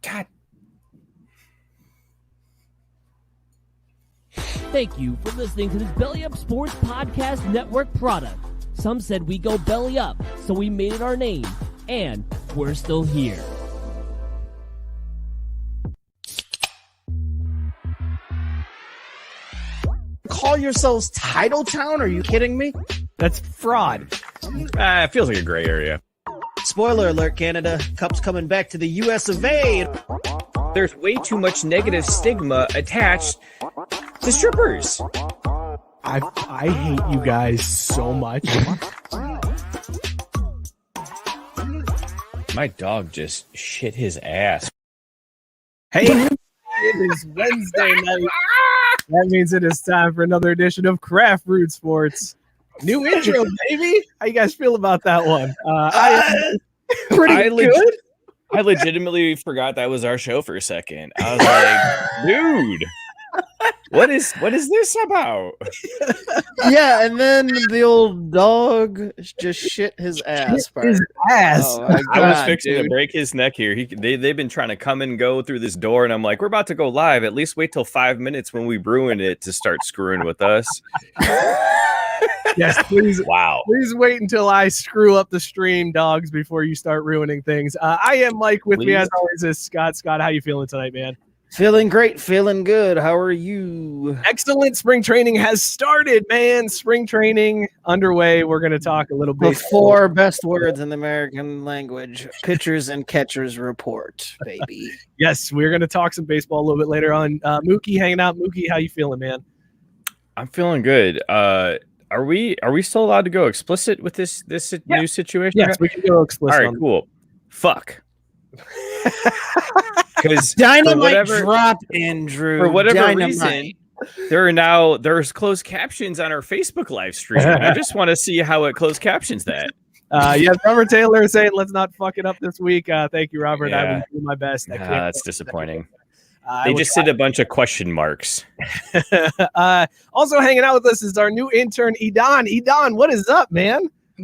God. Thank you for listening to this Belly Up Sports Podcast Network product. Some said we go belly up, so we made it our name, and we're still here. Call yourselves Title Town? Are you kidding me? That's fraud. It feels like a gray area. Spoiler alert, Canada. Cup's coming back to the US of A. There's way too much negative stigma attached to strippers. I hate you guys so much. My dog just shit his ass. Hey, it is Wednesday night. That means it is time for another edition of Craft Brewed Sports. New intro, baby. How you guys feel about that one? Pretty good. I legitimately forgot that was our show for a second. I was like, dude, what is this about? Yeah, and then the old dog just shit his ass. His ass. Oh my God, I was fixing to break his neck here. They've been trying to come and go through this door, and I'm like, we're about to go live. At least wait till 5 minutes when we brewing it to start screwing with us. Yes, please. Wow. Please wait until I screw up the stream, dogs, before you start ruining things. I am Mike. With me, as always, is Scott. Scott, how you feeling tonight, man? Feeling great, feeling good. How are you? Excellent. Spring training has started, man. Spring training underway. We're going to talk a little bit. The four best words in the American language: pitchers and catchers report, baby. Yes, we're going to talk some baseball a little bit later on. Mookie hanging out. Mookie, how you feeling, man? I'm feeling good. Are we still allowed to go explicit with this new situation? Yes, we can go explicit. All right, cool. Fuck. Because Dynamite drop, Andrew. For whatever Dynamite. reason, there's closed captions on our Facebook live stream. I just want to see how it closed captions that. Yeah, Robert Taylor is saying let's not fuck it up this week. Thank you, Robert. Yeah. I will do my best. That's disappointing. They just did a bunch of question marks. Also hanging out with us is our new intern, Idan. Idan, what is up, man?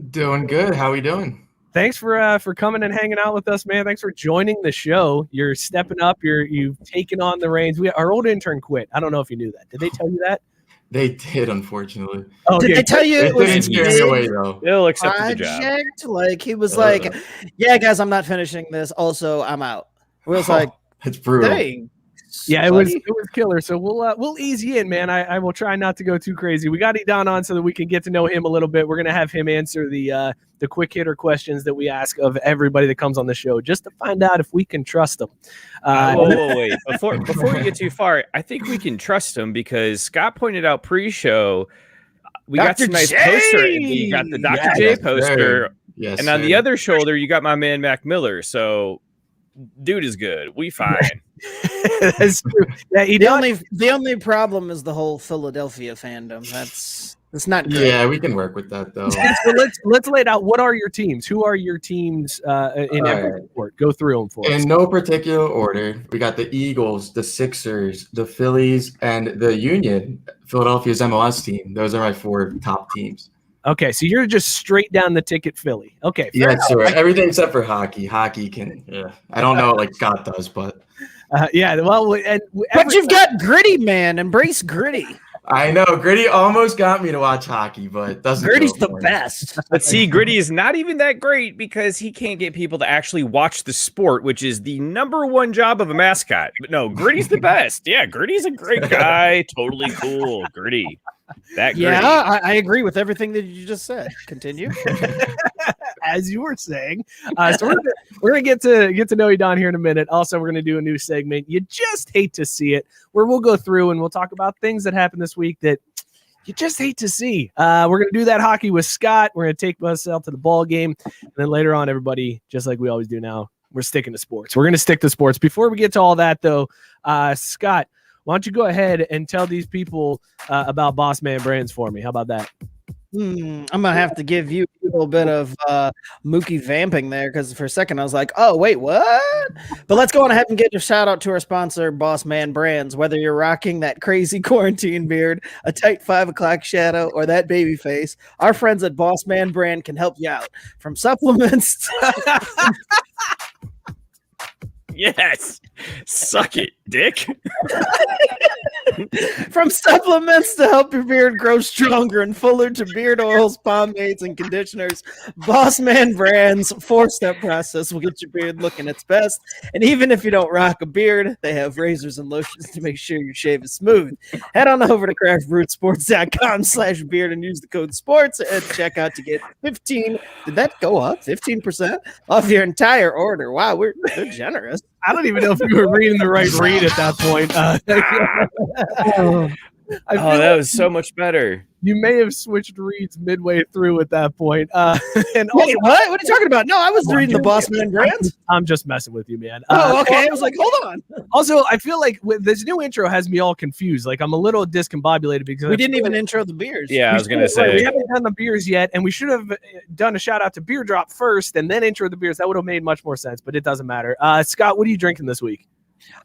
Doing good. How are we doing? Thanks for coming and hanging out with us, man. Thanks for joining the show. You're stepping up. You've taken on the reins. Our old intern quit. I don't know if you knew that. Did they tell you that? They did, unfortunately. Oh, did they tell you It it was didn't scare me away, though. They'll accept the job. project? Like he was like, "Yeah, guys, I'm not finishing this. Also, I'm out." It was like, It's brutal. "Dang." Yeah, it buddy. was killer. So we'll ease you in, man. I will try not to go too crazy. We got Idan on so that we can get to know him a little bit. We're gonna have him answer the quick hitter questions that we ask of everybody that comes on the show, just to find out if we can trust them. Wait. Before we get too far, I think we can trust him because Scott pointed out pre-show we got some nice poster. We got the Dr. J poster, Yes, and on the other shoulder you got my man Mac Miller. So, dude is good. We fine. That's true. Yeah, The only problem is the whole Philadelphia fandom. That's not good. Yeah, we can work with that though. So let's lay it out. What are your teams? Who are your teams in every sport? Go through them for us. In no particular order, we got the Eagles, the Sixers, the Phillies, and the Union, Philadelphia's MLS team. Those are my four top teams. Okay, so you're just straight down the ticket Philly. Okay. Yes, sir. Everything except for hockey. Hockey can, I don't know like Scott does, but. Yeah, well, But you've got Gritty, man. Embrace Gritty. I know. Gritty almost got me to watch hockey, but doesn't. Gritty's the best. But see, Gritty is not even that great because he can't get people to actually watch the sport, which is the number one job of a mascot. But no, Gritty's the best. Yeah, Gritty's a great guy. Totally cool. Gritty. That Gritty. Yeah, I agree with everything that you just said. Continue. As you were saying. So we're gonna get to know you, Don, here in a minute. Also, we're gonna do a new segment. You just hate to see it, where we'll go through and we'll talk about things that happened this week that you just hate to see. We're gonna do that hockey with Scott. We're gonna take us out to the ball game, and then later on, everybody, just like we always do now, we're sticking to sports. We're gonna stick to sports. Before we get to all that, though, Scott, why don't you go ahead and tell these people about Boss Man Brands for me? How about that? I'm gonna have to give you a little bit of Mookie vamping there because for a second I was like, "Oh wait, what?" But let's go on ahead and get a shout out to our sponsor, Boss Man Brands. Whether you're rocking that crazy quarantine beard, a tight 5 o'clock shadow, or that baby face, our friends at Boss Man Brand can help you out. From supplements, Yes. Suck it, dick. from supplements to help your beard grow stronger and fuller to beard oils, pomades, and conditioners, Boss Man Brands 4-step process will get your beard looking its best. And even if you don't rock a beard, they have razors and lotions to make sure your shave is smooth. Head on over to craftbrewsports.com/beard and use the code sports at checkout to get 15. Did that go up 15% off your entire order? Wow, they're generous. I don't even know if you were reading the right read at that point. I feel That was so much better. you may have switched reads midway through at that point. And Wait, also, what? What are you talking about? No, I was reading the Boss Man Brands. I'm just messing with you, man. Oh, okay. I was like, hold on. Also, I feel like this new intro has me all confused. Like I'm a little discombobulated because We didn't even intro the beers. Yeah, I was gonna we say. haven't done the beers yet, and we should have done a shout out to Beer Drop first and then intro the beers. That would have made much more sense, but it doesn't matter. Scott, what are you drinking this week?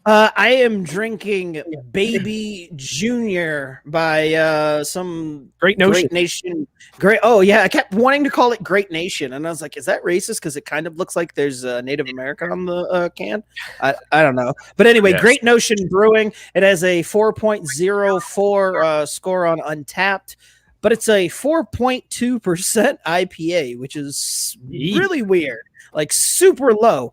I am drinking Baby Junior by some Great Notion. Great Nation. Great. Oh yeah, I kept wanting to call it Great Nation, and I was like, is that racist? Because it kind of looks like there's Native American on the can. I don't know, but anyway, Yes. Great Notion Brewing. It has a 4.04 score on Untapped, but it's a 4.2% IPA, which is really weird, like super low.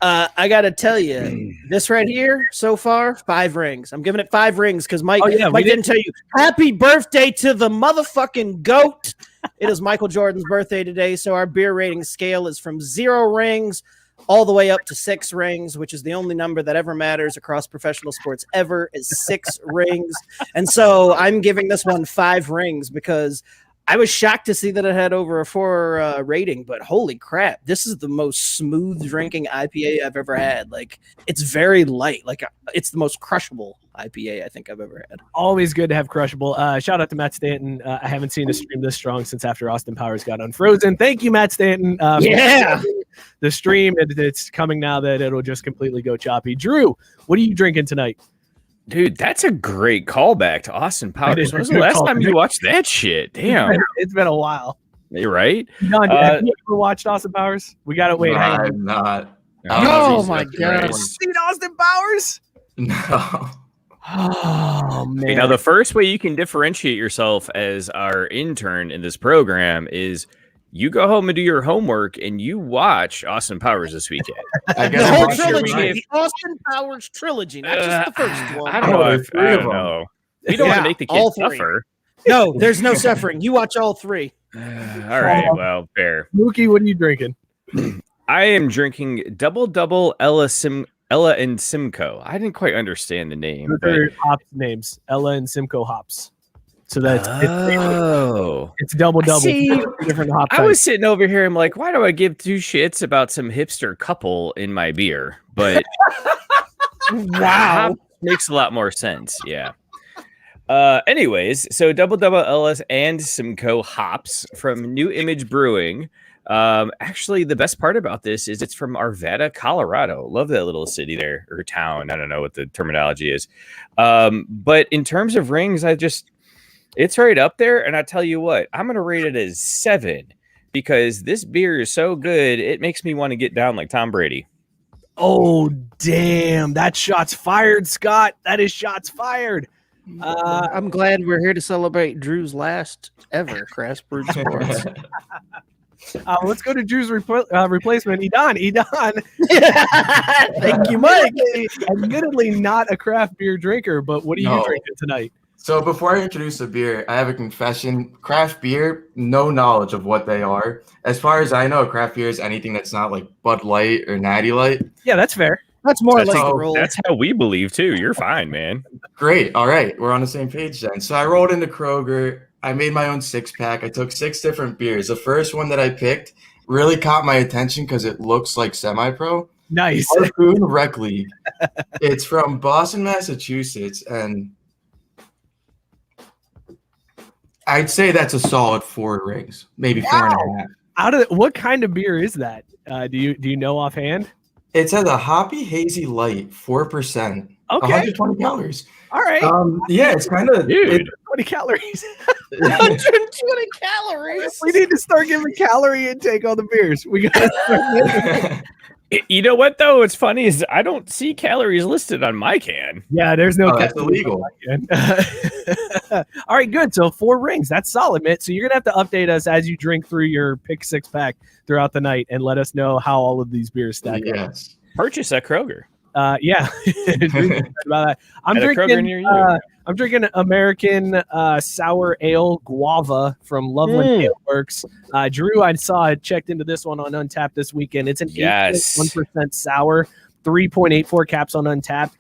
I gotta tell you, this right here so far, 5 rings. I'm giving it 5 rings because Mike didn't tell you. Happy birthday to the motherfucking goat! It is Michael Jordan's birthday today, so our beer rating scale is from 0 rings all the way up to 6 rings, which is the only number that ever matters across professional sports ever is 6 rings. And so I'm giving this one 5 rings because I was shocked to see that it had over a 4 rating, but holy crap, this is the most smooth drinking IPA I've ever had. Like, it's very light. Like, it's the most crushable IPA I think I've ever had. Always good to have crushable. Shout out to Matt Stanton. I haven't seen a stream this strong since after Austin Powers got unfrozen. Thank you, Matt Stanton. Yeah. The stream, it's coming now that it'll just completely go choppy. Drew, what are you drinking tonight? Dude, that's a great callback to Austin That is Powers. When was a the good last call. time you watched that shit? Damn. It's been a while. You're right. John, have you ever watched Austin Powers? We got to wait. No, Hang on. I'm not. Oh, my God. Seen Austin Powers? No. Oh man! Hey, now, the first way you can differentiate yourself as our intern in this program is you go home and do your homework and you watch Austin Powers this weekend. I The guess whole I'm sure trilogy, we- the Austin Powers trilogy, not just the first one. I don't know. there's 3 I of don't them. know. You don't want Yeah, to make the all kids 3. suffer. No, there's no suffering. You watch all 3. All right. Well, fair. Mookie, what are you drinking? I am drinking Double Double Ella and Simcoe. I didn't quite understand the name. Those But... are hops names. Ella and Simcoe hops. So that's it's double double. See, Different hop. I was sitting over here. I'm like, why do I give 2 shits about some hipster couple in my beer? But Wow. makes a lot more sense. Yeah. Anyways, so Double Double Ella and Simcoe hops from New Image Brewing. Actually, the best part about this is it's from Arvada, Colorado. Love that little city there, or town. I don't know what the terminology is. But in terms of rings, it's right up there. And I tell you what, I'm going to rate it as 7 because this beer is so good. It makes me want to get down like Tom Brady. Oh damn! That shot's fired, Scott. That is shots fired. I'm glad we're here to celebrate Drew's last ever Craft Brewed Sports. Let's go to Drew's replacement, Idan. Thank you, Mike. Admittedly, not a craft beer drinker, but what are you No. drinking tonight? So before I introduce the beer, I have a confession. Craft beer, no knowledge of what they are. As far as I know, craft beer is anything that's not like Bud Light or Natty Light. Yeah, that's fair. That's more That's like all- the rule. That's how we believe too. You're fine, man. Great. All right. We're on the same page then. So I rolled into Kroger. I made my own 6-pack. I took 6 different beers. The first one that I picked really caught my attention because it looks like semi-pro. Nice. Harpoon Rec League. It's from Boston, Massachusetts. And I'd say that's a solid 4 rings, maybe 4.5. What kind of beer is that? Do you know offhand? It says a hoppy hazy light, 4%, Okay. 120 calories. All right. Yeah, it's kind of 20 calories. 120 calories. We need to start giving calorie intake on the beers. We got to You know what though? What's funny is I don't see calories listed on my can. Yeah, there's no that's illegal. All right, good. So 4 rings. That's solid, Mitt. So you're gonna have to update us as you drink through your pick 6-pack throughout the night and let us know how all of these beers stack up. Yes. Purchase at Kroger. Yeah. About that. I'm drinking American sour ale guava from Loveland Aleworks. Drew, I saw checked into this one on Untapped this weekend. It's an 8.1% sour, 3.84 caps on Untapped.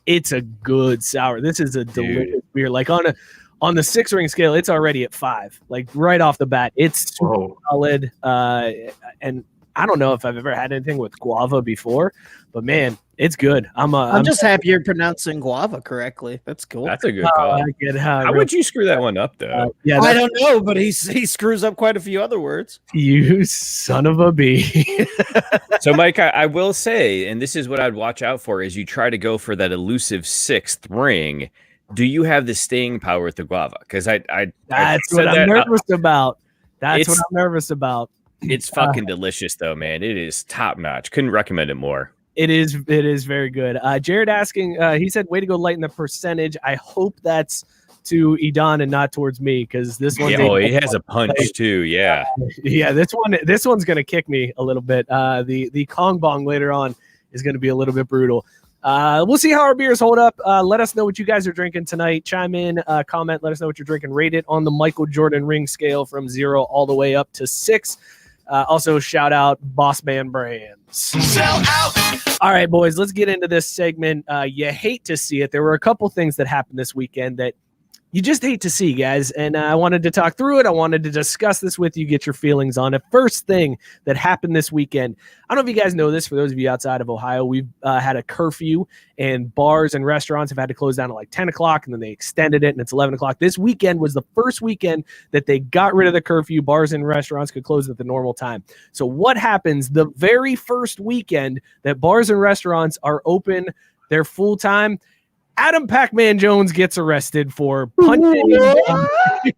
It's a good sour. This is a delicious beer. Like on the 6-ring scale, it's already at 5. Like right off the bat, it's super solid. And I don't know if I've ever had anything with guava before, but man, it's good. I'm just happy you're pronouncing guava correctly. That's cool. That's a good call. How would you screw that one up, though? I don't know, but he screws up quite a few other words. You son of a bee. So, Mike, I will say, and this is what I'd watch out for, is you try to go for that elusive 6th ring. Do you have the staying power with the guava? Because that's what I'm nervous about. That's what I'm nervous about. It's fucking delicious, though, man. It is top notch. Couldn't recommend it more. It is very good. Jared asking, he said, way to go lighten the percentage. I hope that's to Idan and not towards me, because this one. Yeah, he has a punch too. Yeah. Yeah, this one's gonna kick me a little bit. The Kong Bong later on is gonna be a little bit brutal. We'll see how our beers hold up. Let us know what you guys are drinking tonight. Chime in, comment, let us know what you're drinking. Rate it on the Michael Jordan ring scale from 0 all the way up to 6. Also, shout out Boss Man Brands. Sell out. All right, boys, let's get into this segment. You hate to see it. There were a couple things that happened this weekend that you just hate to see, guys. And I wanted to talk through it. I wanted to discuss this with you, get your feelings on it. First thing that happened this weekend, I don't know if you guys know this, for those of you outside of Ohio, we've had a curfew, and bars and restaurants have had to close down at like 10 o'clock, and then they extended it, and it's 11 o'clock. This weekend was the first weekend that they got rid of the curfew. Bars and restaurants could close at the normal time. So what happens the very first weekend that bars and restaurants are open, they're full time? Adam Pacman Jones gets arrested for punching.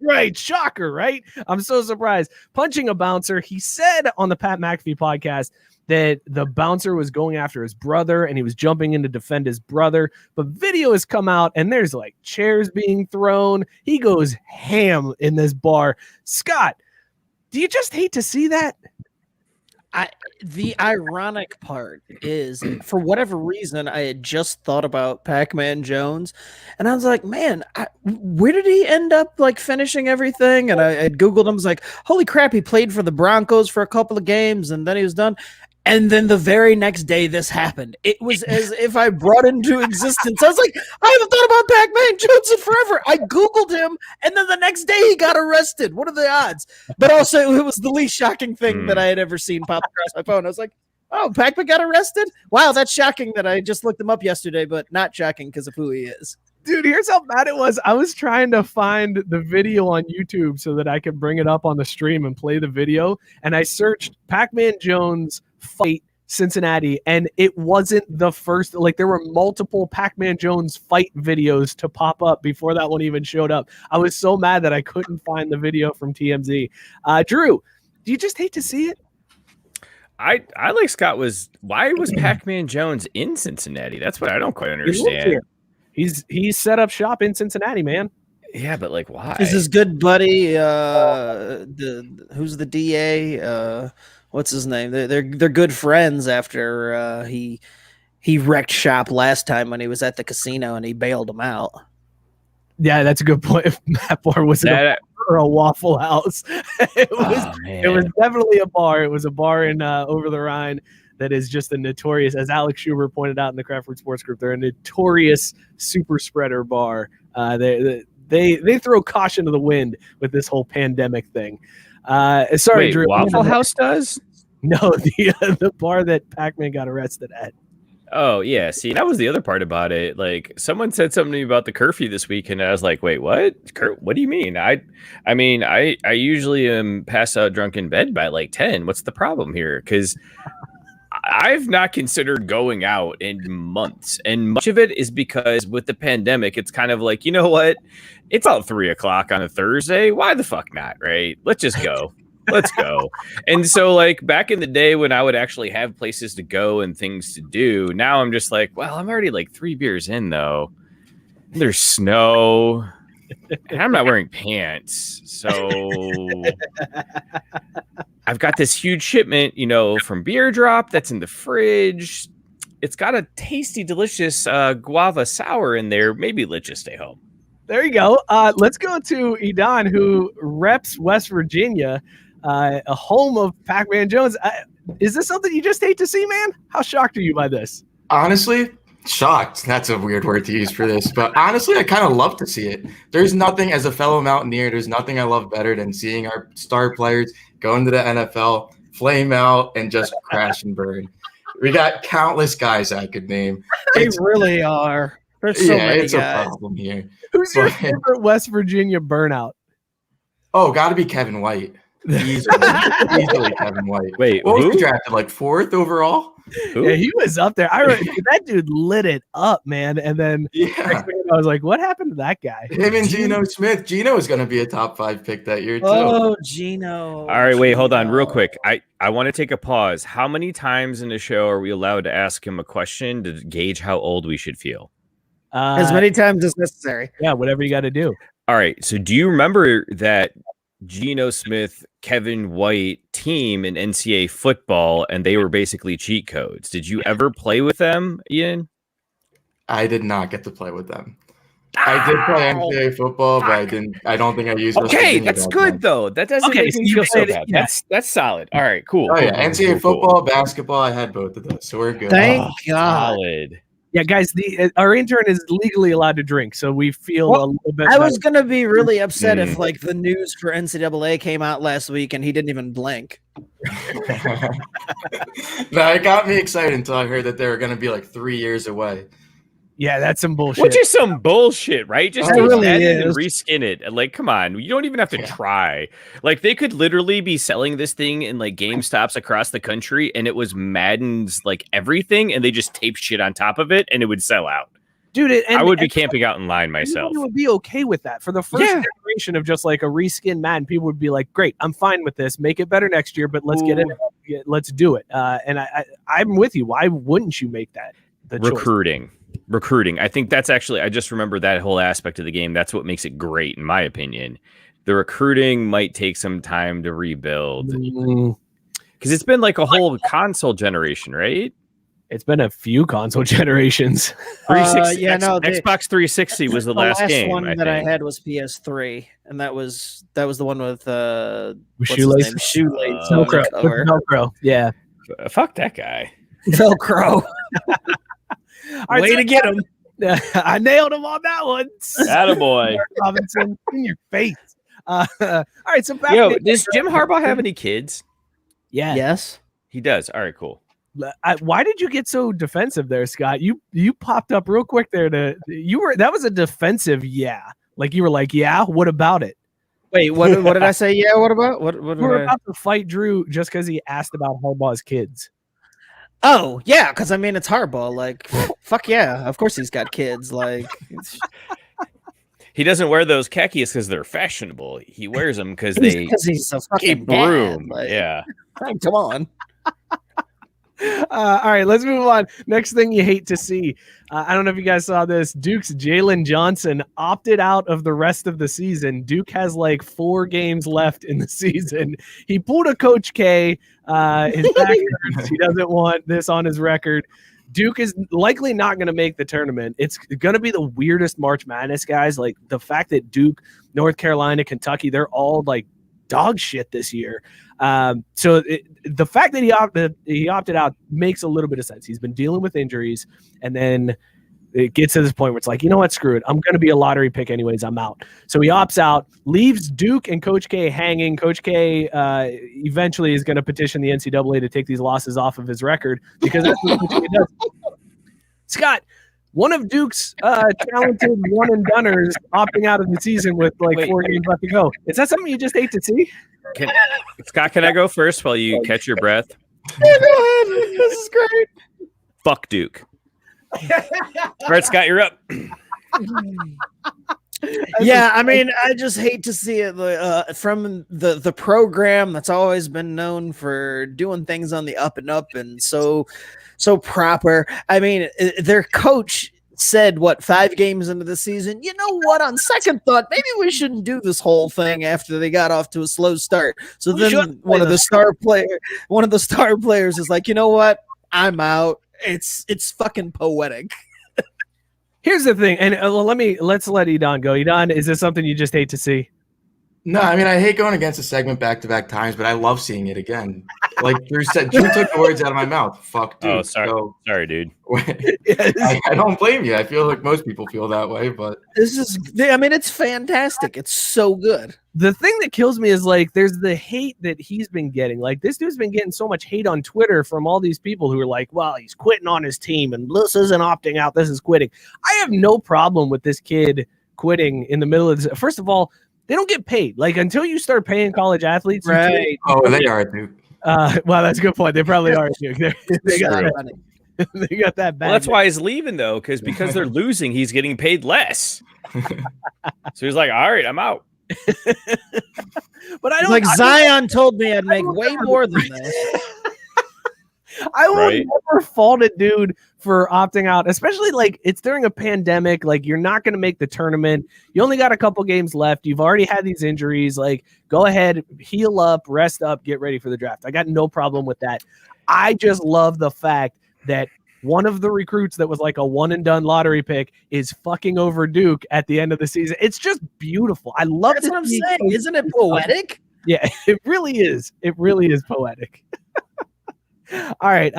Right. Shocker, right? I'm so surprised. Punching a bouncer. He said on the Pat McAfee podcast that the bouncer was going after his brother and he was jumping in to defend his brother. But video has come out and there's like chairs being thrown. He goes ham in this bar. Scott, do you just hate to see that? The ironic part is, for whatever reason, I had just thought about Pacman Jones, and I was like, man, where did he end up like finishing everything? And I had Googled him. I was like, holy crap, he played for the Broncos for a couple of games, and then he was done. And then the very next day, this happened. It was as if I brought into existence. I was like, I haven't thought about Pacman Jones in forever. I Googled him, and then the next day he got arrested. What are the odds? But also, it was the least shocking thing that I had ever seen pop across my phone. I was like, oh, Pacman got arrested? Wow, that's shocking that I just looked him up yesterday, but not shocking because of who he is. Dude, here's how bad it was. I was trying to find the video on YouTube so that I could bring it up on the stream and play the video. And I searched Pacman Jones fight Cincinnati, and it wasn't the first. Like, there were multiple Pacman Jones fight videos to pop up before that one even showed up. I was so mad that I couldn't find the video from TMZ. Drew, do you just hate to see it? I like Scott why was Pacman Jones in Cincinnati? That's what I don't quite understand. He's set up shop in Cincinnati, man. Yeah, but like, why? Is his good buddy who's the DA? What's his name? They're good friends after he wrecked shop last time when he was at the casino and he bailed him out. Yeah, that's a good point. If Matt Bar was a Waffle House, it was definitely a bar. It was a bar in Over the Rhine. That is just a notorious, as Alex Schubert pointed out in the Craft Food Sports Group, they're a notorious super spreader bar. They throw caution to the wind with this whole pandemic thing. Sorry, Wait, Drew. Waffle House does? No, the bar that Pacman got arrested at. Oh yeah, see, that was the other part about it. Like, someone said something to me about the curfew this week, and I was like, "Wait, what? What do you mean?" I mean, I usually am pass out drunk in bed by like 10. What's the problem here? Because I've not considered going out in months, and much of it is because with the pandemic, it's kind of like, you know what? It's about 3:00 on a Thursday. Why the fuck not? Right? Let's just go. Let's go. And so, like, back in the day when I would actually have places to go and things to do, now I'm just like, well, I'm already like 3 beers in, though. There's snow, and I'm not wearing pants. So I've got this huge shipment, from Beer Drop that's in the fridge. It's got a tasty, delicious guava sour in there. Maybe let's just stay home. There you go. Let's go to Idan, who reps West Virginia. A home of Pacman Jones. Is this something you just hate to see, man? How shocked are you by this? Honestly, shocked. That's a weird word to use for this, but honestly, I kind of love to see it. There's nothing, as a fellow Mountaineer, there's nothing I love better than seeing our star players go into the NFL, flame out, and just crash and burn. We got countless guys I could name. They really are. There's so many it's guys. a problem here. Who's your favorite West Virginia burnout? Oh, got to be Kevin White. Easily Kevin White. Wait, what was who? he drafted? Like 4th overall? Who? Yeah, he was up there. That dude lit it up, man. And then Yeah. I was like, what happened to that guy? Him and Geno Smith. Geno is going to be a top 5 pick that year, too. Oh, Geno. All right, wait, hold on real quick. I want to take a pause. How many times in the show are we allowed to ask him a question to gauge how old we should feel? As many times as necessary. Yeah, whatever you got to do. All right, so do you remember that Geno Smith, Kevin White team in NCAA football, and they were basically cheat codes? Did you ever play with them, Ian? I did not get to play with them. I did play NCAA football, but I don't think I used. West Okay, Virginia that's back good then. though. That doesn't Okay, make so me you feel so played- bad. yeah. That's solid. All right, cool. Oh yeah, cool, NCAA cool, football, basketball. I had both of those, so we're good. Thank Oh, God. solid. Yeah, guys, our intern is legally allowed to drink, so we feel a little bit. I was going to be really upset Mm. if like the news for NCAA came out last week and he didn't even blink. No, it got me excited until I heard that they were going to be like 3 years away. Yeah, that's some bullshit. Which is some bullshit, right? Just It take really that in and is. reskin it. And like, come on, you don't even have to Yeah. try. Like, they could literally be selling this thing in like GameStops across the country, and it was Madden's like everything, and they just tape shit on top of it, and it would sell out. Dude, I would be camping out in line myself. Everybody would be okay with that for the first Yeah. generation of just like a reskin Madden. People would be like, "Great, I'm fine with this. Make it better next year, but let's get it. Let's do it." And I'm with you. Why wouldn't you make that the choice? Recruiting. I think that's actually, I just remember that whole aspect of the game. That's what makes it great, in my opinion. The recruiting might take some time to rebuild because it's been like a whole console generation, right? It's been a few console generations. 360, yeah, no, Xbox 360 was the last game. one I that think. I had was PS3, and that was the one with what's his Shoelace. name? Shoelace. Velcro. cover. Velcro. Yeah. Fuck that guy. Velcro. All right, Way so- to get him. I nailed him on that one. Attaboy. Robinson, in your face. All right, so back Yo, does Jim Harbaugh have any kids? Yeah. Yes. He does. All right, cool. Why did you get so defensive there, Scott? You popped up real quick there. That was a defensive yeah. Like you were like, yeah, what about it? Wait, what did I say? Yeah, what about? What We're about to fight Drew just because he asked about Harbaugh's kids. Oh, yeah, because I mean it's Harbaugh. Like, fuck yeah, of course he's got kids. Like, He doesn't wear those khakis because they're fashionable. He wears them because they he's a fucking keep dad. room. Like, Yeah. come on. All right, let's move on. Next thing you hate to see. I don't know if you guys saw this. Duke's Jalen Johnson opted out of the rest of the season. Duke has like 4 games left in the season. He pulled a Coach K. His back hurts. He doesn't want this on his record. Duke is likely not going to make the tournament. It's going to be the weirdest March Madness, guys. Like the fact that Duke, North Carolina, Kentucky, they're all like dog shit this year. So the fact that he opted out makes a little bit of sense. He's been dealing with injuries, and then it gets to this point where it's like, you know what, screw it. I'm going to be a lottery pick anyways. I'm out. So he opts out, leaves Duke and Coach K hanging. Coach K eventually is going to petition the NCAA to take these losses off of his record because that's what Coach K does. Scott, one of Duke's talented one-and-doners opting out of the season with like 4 games left to go. Is that something you just hate to see? Scott, can I go first while you catch your breath? Yeah, go ahead. This is great. Fuck Duke. All right, Scott, you're up. Yeah, I mean, I just hate to see it from the program that's always been known for doing things on the up and up and so proper. I mean, their coach said, 5 games into the season, you know what, on second thought, maybe we shouldn't do this whole thing after they got off to a slow start. So then one of the star players is like, you know what, I'm out. It's fucking poetic. Here's the thing, and let's let Idan go. Idan, is this something you just hate to see? No, I mean, I hate going against a segment back-to-back times, but I love seeing it again. Like Drew said, Drew took the words out of my mouth. Fuck, dude. Oh, sorry, dude. I don't blame you. I feel like most people feel that way, but it's fantastic. It's so good. The thing that kills me is like there's the hate that he's been getting. Like this dude's been getting so much hate on Twitter from all these people who are like, well, he's quitting on his team and this isn't opting out, this is quitting. I have no problem with this kid quitting in the middle of this. First of all, they don't get paid. Like until you start paying college athletes. Right. Oh, they are, dude. Well, that's a good point. They probably are. They got that bad. Well, that's why he's leaving, though, because they're losing, he's getting paid less. So he's like, all right, I'm out. But I don't Zion told me I'd make way more than this. I would never fault a dude for opting out, especially like it's during a pandemic. Like you're not going to make the tournament. You only got a couple games left. You've already had these injuries. Like go ahead, heal up, rest up, get ready for the draft. I got no problem with that. I just love the fact that one of the recruits that was like a one and done lottery pick is fucking over Duke at the end of the season. It's just beautiful. I love That's what I'm saying. Isn't it poetic? Yeah, it really is. It really is poetic. All right.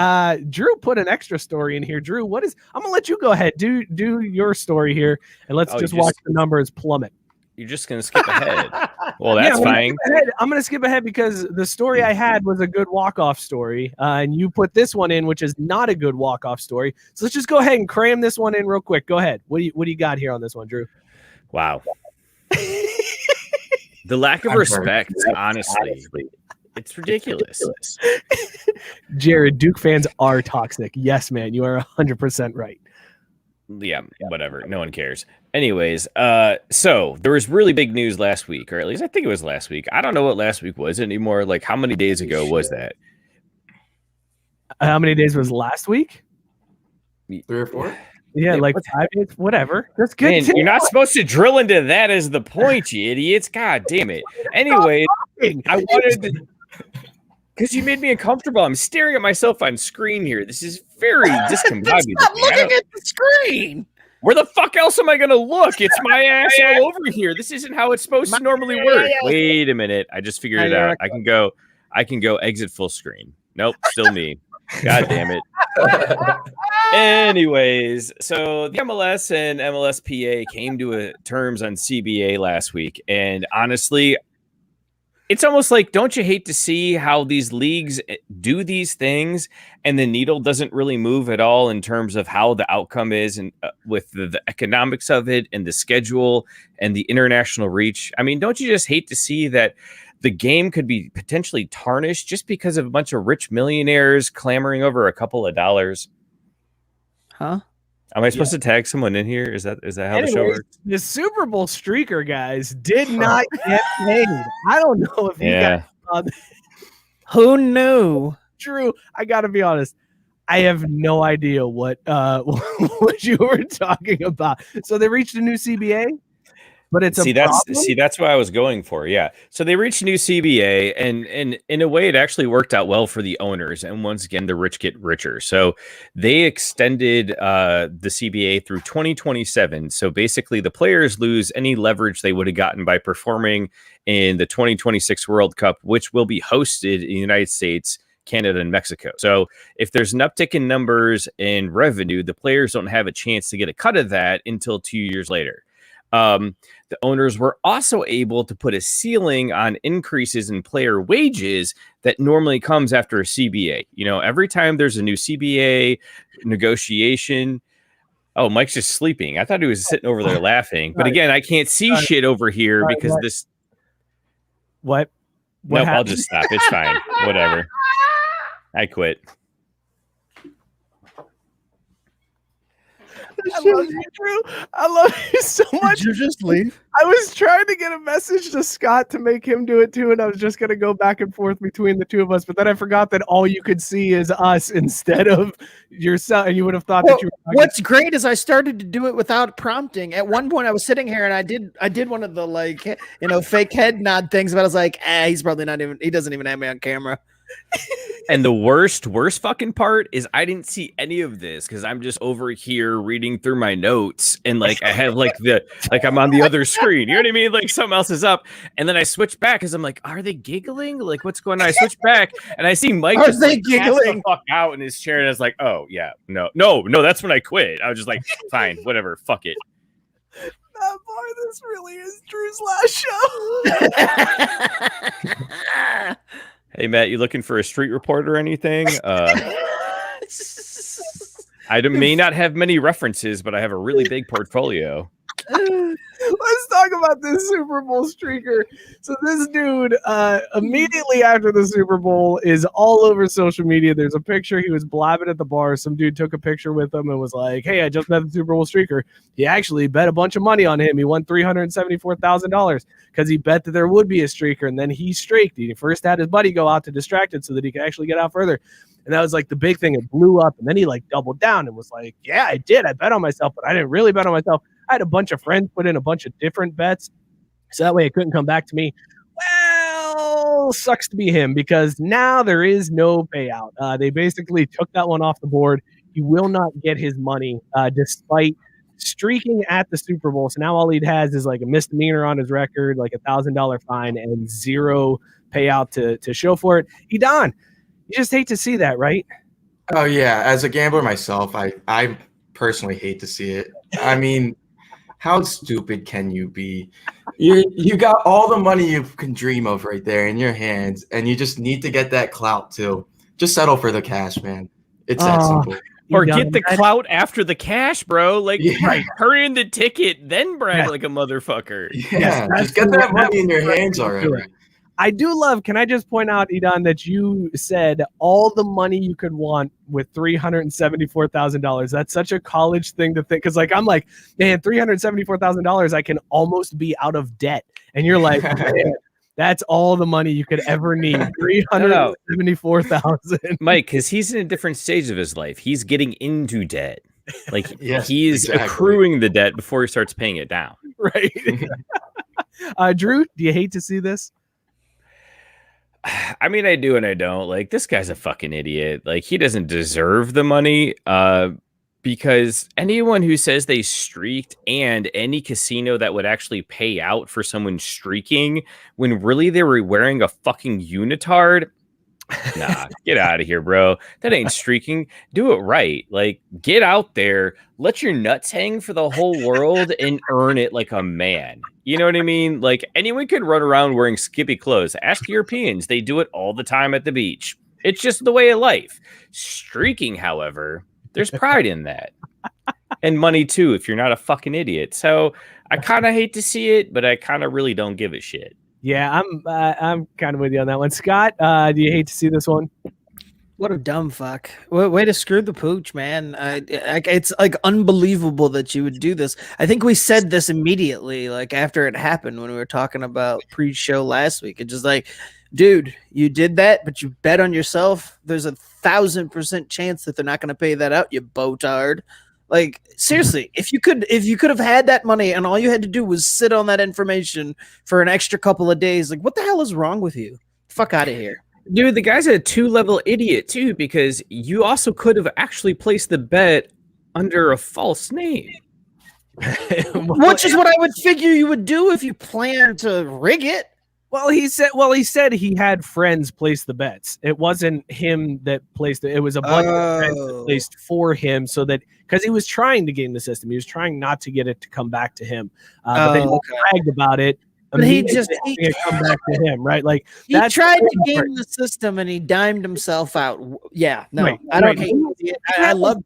Drew put an extra story in here. Drew, I'm gonna let you go ahead. Do your story here and let's just watch the numbers plummet. You're just gonna skip ahead. Well, that's fine. I'm gonna skip ahead because the story I had was a good walk-off story. And you put this one in, which is not a good walk-off story. So let's just go ahead and cram this one in real quick. Go ahead. What do you got here on this one, Drew? Wow. The lack of respect, honestly. It's ridiculous. Jared, Duke fans are toxic. Yes, man, you are 100% right. Yeah, whatever. No one cares. Anyways, so there was really big news last week, or at least I think it was last week. I don't know what last week was anymore. Like, how many days ago was that? How many days was last week? 3 or 4? Yeah, like 5 days, whatever. That's good. Man, you're not supposed to drill into that as the point, you idiots. God damn it. Anyway, I wanted to... Because you made me uncomfortable. I'm staring at myself on screen here. This is very discombobulated. Stop looking at the screen. Where the fuck else am I going to look? It's my ass all over here. This isn't how it's supposed to normally work. Wait a minute. I just figured it out. I can go exit full screen. Nope, still me. God damn it. Anyways, so the MLS and MLSPA came to terms on CBA last week. And honestly, it's almost like, don't you hate to see how these leagues do these things and the needle doesn't really move at all in terms of how the outcome is and with the economics of it and the schedule and the international reach? I mean, don't you just hate to see that the game could be potentially tarnished just because of a bunch of rich millionaires clamoring over a couple of dollars? Huh? Am I supposed to tag someone in here? Is that how the show works? The Super Bowl streaker guys did not get paid. I don't know if you guys who knew? Drew, I gotta be honest. I have no idea what you were talking about. So they reached a new CBA, but it's that's what I was going for. Yeah. So they reached a new CBA, and in a way, it actually worked out well for the owners. And once again, the rich get richer. So they extended the CBA through 2027. So basically, the players lose any leverage they would have gotten by performing in the 2026 World Cup, which will be hosted in the United States, Canada, and Mexico. So if there's an uptick in numbers and revenue, the players don't have a chance to get a cut of that until 2 years later. The owners were also able to put a ceiling on increases in player wages that normally comes after a CBA. You know, every time there's a new CBA negotiation, Oh, Mike's just sleeping. I thought he was sitting over there laughing. But again, I can't see shit over here because this. What? Nope, I'll just stop. It's fine. Whatever. I quit. I love you, Drew. I love you so much. Did you just leave? I was trying to get a message to Scott to make him do it too, and I was just going to go back and forth between the two of us, but then I forgot that all you could see is us instead of yourself, and you would have thought that you were. What's great is I started to do it without prompting. At one point, I was sitting here and I did one of the fake head nod things, but I was like, he's probably not even. He doesn't even have me on camera. And the worst fucking part is I didn't see any of this because I'm just over here reading through my notes and I have I'm on the other screen. You know what I mean? Like something else is up, and then I switch back because I'm like, are they giggling? Like what's going on? I switch back and I see Mike just giggling the fuck out in his chair, and I was like, oh yeah, no, that's when I quit. I was just like, fine, whatever, fuck it. That bar, this really is Drew's last show. Hey, Matt, you looking for a street report or anything? I may not have many references, but I have a really big portfolio. Let's talk about this Super Bowl streaker. So this dude, immediately after the Super Bowl, is all over social media. There's a picture. He was blabbing at the bar. Some dude took a picture with him and was like, hey, I just met the Super Bowl streaker. He actually bet a bunch of money on him. He won $374,000 because he bet that there would be a streaker, and then he streaked. He first had his buddy go out to distract it so that he could actually get out further. And that was like the big thing. It blew up, and then he doubled down and was like, yeah, I did. I bet on myself, but I didn't really bet on myself. I had a bunch of friends put in a bunch of different bets, so that way it couldn't come back to me. Well, sucks to be him because now there is no payout. They basically took that one off the board. He will not get his money despite streaking at the Super Bowl. So now all he has is a misdemeanor on his record, $1,000 fine, and zero payout to show for it. Idan, you just hate to see that, right? Oh yeah, as a gambler myself, I personally hate to see it. I mean, how stupid can you be? You got all the money you can dream of right there in your hands, and you just need to get that clout too. Just settle for the cash, man. It's that simple. Or get the clout after the cash, bro. Hurry in the ticket, then brag like a motherfucker. Yeah, just get that money in your hands already. I do love, can I just point out, Idan, that you said all the money you could want with $374,000. That's such a college thing to think. Because I'm like, man, $374,000, I can almost be out of debt. And you're like, man, that's all the money you could ever need. $374,000. Mike, because he's in a different stage of his life. He's getting into debt. Yes, he's accruing the debt before he starts paying it down. Right. Drew, do you hate to see this? I mean, I do and I don't. This guy's a fucking idiot. He doesn't deserve the money because anyone who says they streaked and any casino that would actually pay out for someone streaking when really they were wearing a fucking unitard, nah, get out of here, bro. That ain't streaking. Do it right. Get out there, let your nuts hang for the whole world and earn it like a man. You know what I mean? Anyone can run around wearing skimpy clothes. Ask Europeans. They do it all the time at the beach. It's just the way of life. Streaking, however, there's pride in that. And money, too, if you're not a fucking idiot. So I kind of hate to see it, but I kind of really don't give a shit. Yeah, I'm kind of with you on that one. Scott, do you hate to see this one? What a dumb fuck. Way to screw the pooch, man. It's unbelievable that you would do this. I think we said this immediately, after it happened when we were talking about pre-show last week. It's just dude, you did that, but you bet on yourself. There's 1,000% chance that they're not going to pay that out, you botard. Seriously, if you could have had that money and all you had to do was sit on that information for an extra couple of days, what the hell is wrong with you? Fuck out of here. Dude, the guy's a 2-level idiot, too, because you also could have actually placed the bet under a false name. Which is what I would figure you would do if you plan to rig it. Well, he said he had friends place the bets. It wasn't him that placed it. It was a bunch of friends that placed for him so that because he was trying to game the system. He was trying not to get it to come back to him. But then he bragged about it. But he come back to him, right? He tried to game the system and he dimed himself out. Yeah, no, right, I don't hate I love.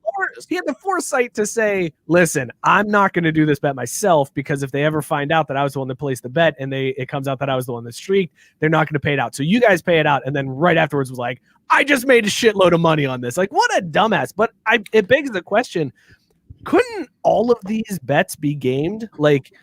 He had the foresight to say, "Listen, I'm not going to do this bet myself because if they ever find out that I was the one that placed the bet and it comes out that I was the one that streaked, they're not going to pay it out. So you guys pay it out." And then right afterwards was like, "I just made a shitload of money on this." Like, what a dumbass! But it begs the question: couldn't all of these bets be gamed? Like,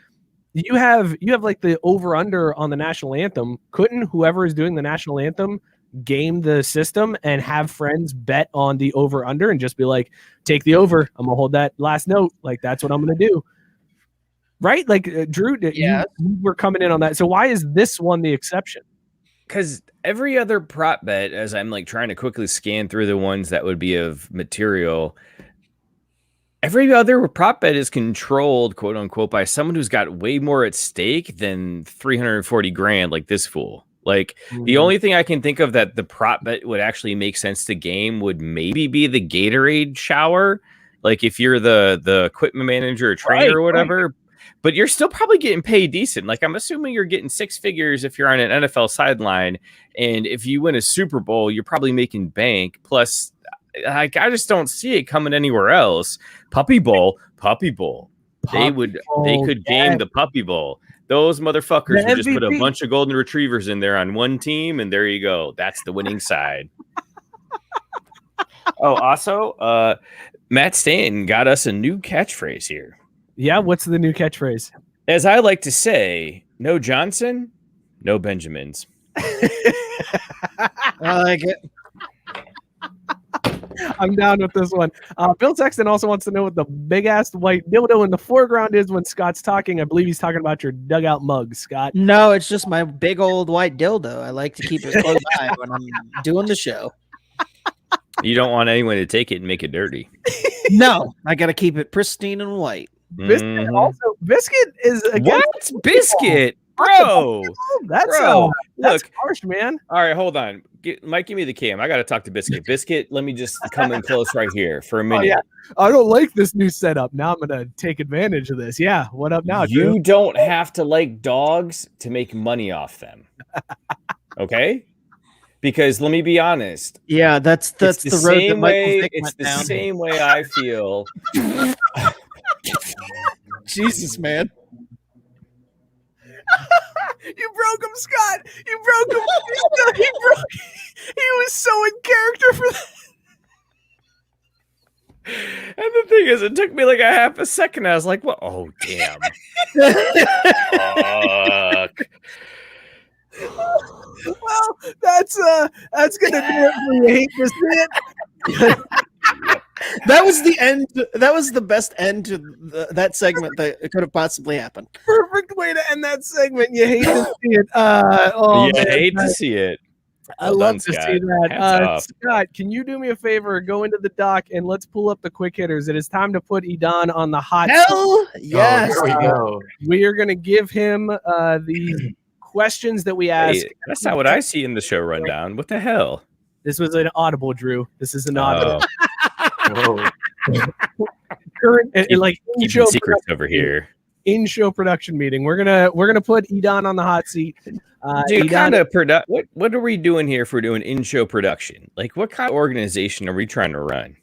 you have like the over under on the national anthem. Couldn't whoever is doing the national anthem game the system and have friends bet on the over under and just be like, take the over, I'm gonna hold that last note, like that's what I'm gonna do, right? Like Drew, you were coming in on that, so why is this one the exception? Because every other prop bet, as I'm like trying to quickly scan through the ones that would be of material, every other prop bet is controlled, quote unquote, by someone who's got way more at stake than 340 grand like this fool. Like the only thing I can think of that the prop bet would actually make sense to game would maybe be the Gatorade shower. Like if you're the equipment manager or trainer or whatever, but you're still probably getting paid decent. Like I'm assuming you're getting six figures if you're on an NFL sideline. And if you win a Super Bowl, you're probably making bank. Plus, like I just don't see it coming anywhere else. Puppy Bowl. They could game the Puppy Bowl. Those motherfuckers would just put a bunch of golden retrievers in there on one team, and there you go. That's the winning side. Oh, also, Matt Stanton got us a new catchphrase here. Yeah, what's the new catchphrase? As I like to say, no Johnson, no Benjamins. I like it. I'm down with this one. Bill Sexton also wants to know what the big ass white dildo in the foreground is when Scott's talking. I believe he's talking about your dugout mug, Scott. No, it's just my big old white dildo. I like to keep it close by when I'm doing the show. You don't want anyone to take it and make it dirty. No, I got to keep it pristine and white. Biscuit is what's Biscuit, bro? That's harsh, man. All right, hold on. Mike, give me the cam. I got to talk to Biscuit. Biscuit, let me just come in close right here for a minute. Oh, yeah. I don't like this new setup. Now I'm going to take advantage of this. Yeah. What up now, You don't have to like dogs to make money off them. Okay? Because let me be honest. Yeah, that's the road that Michael Vick went down. The same way I feel. Jesus, man. You broke him, Scott. You broke him. He was so in character for that. And the thing is, it took me like a half a second. I was like, "What? Oh, damn!" Fuck. Well, that's gonna do it for You Hate to See It. That was the end. That was the best end to that segment that it could have possibly happened. Perfect way to end that segment. You hate to see it. Hate to see it. I love to see that. Scott, can you do me a favor? Go into the doc and let's pull up the quick hitters. It is time to put Idan on the hot seat. Hell yes. Here we go. We are going to give him the questions that we ask. Hey, that's not what I see in the show rundown. What the hell? This was an audible, Drew. This is an audible. Oh. Current in-show secrets over here. In-show production meeting. We're gonna put Idan on the hot seat. Dude, kind of what are we doing here if we're doing in-show production? Like, what kind of organization are we trying to run?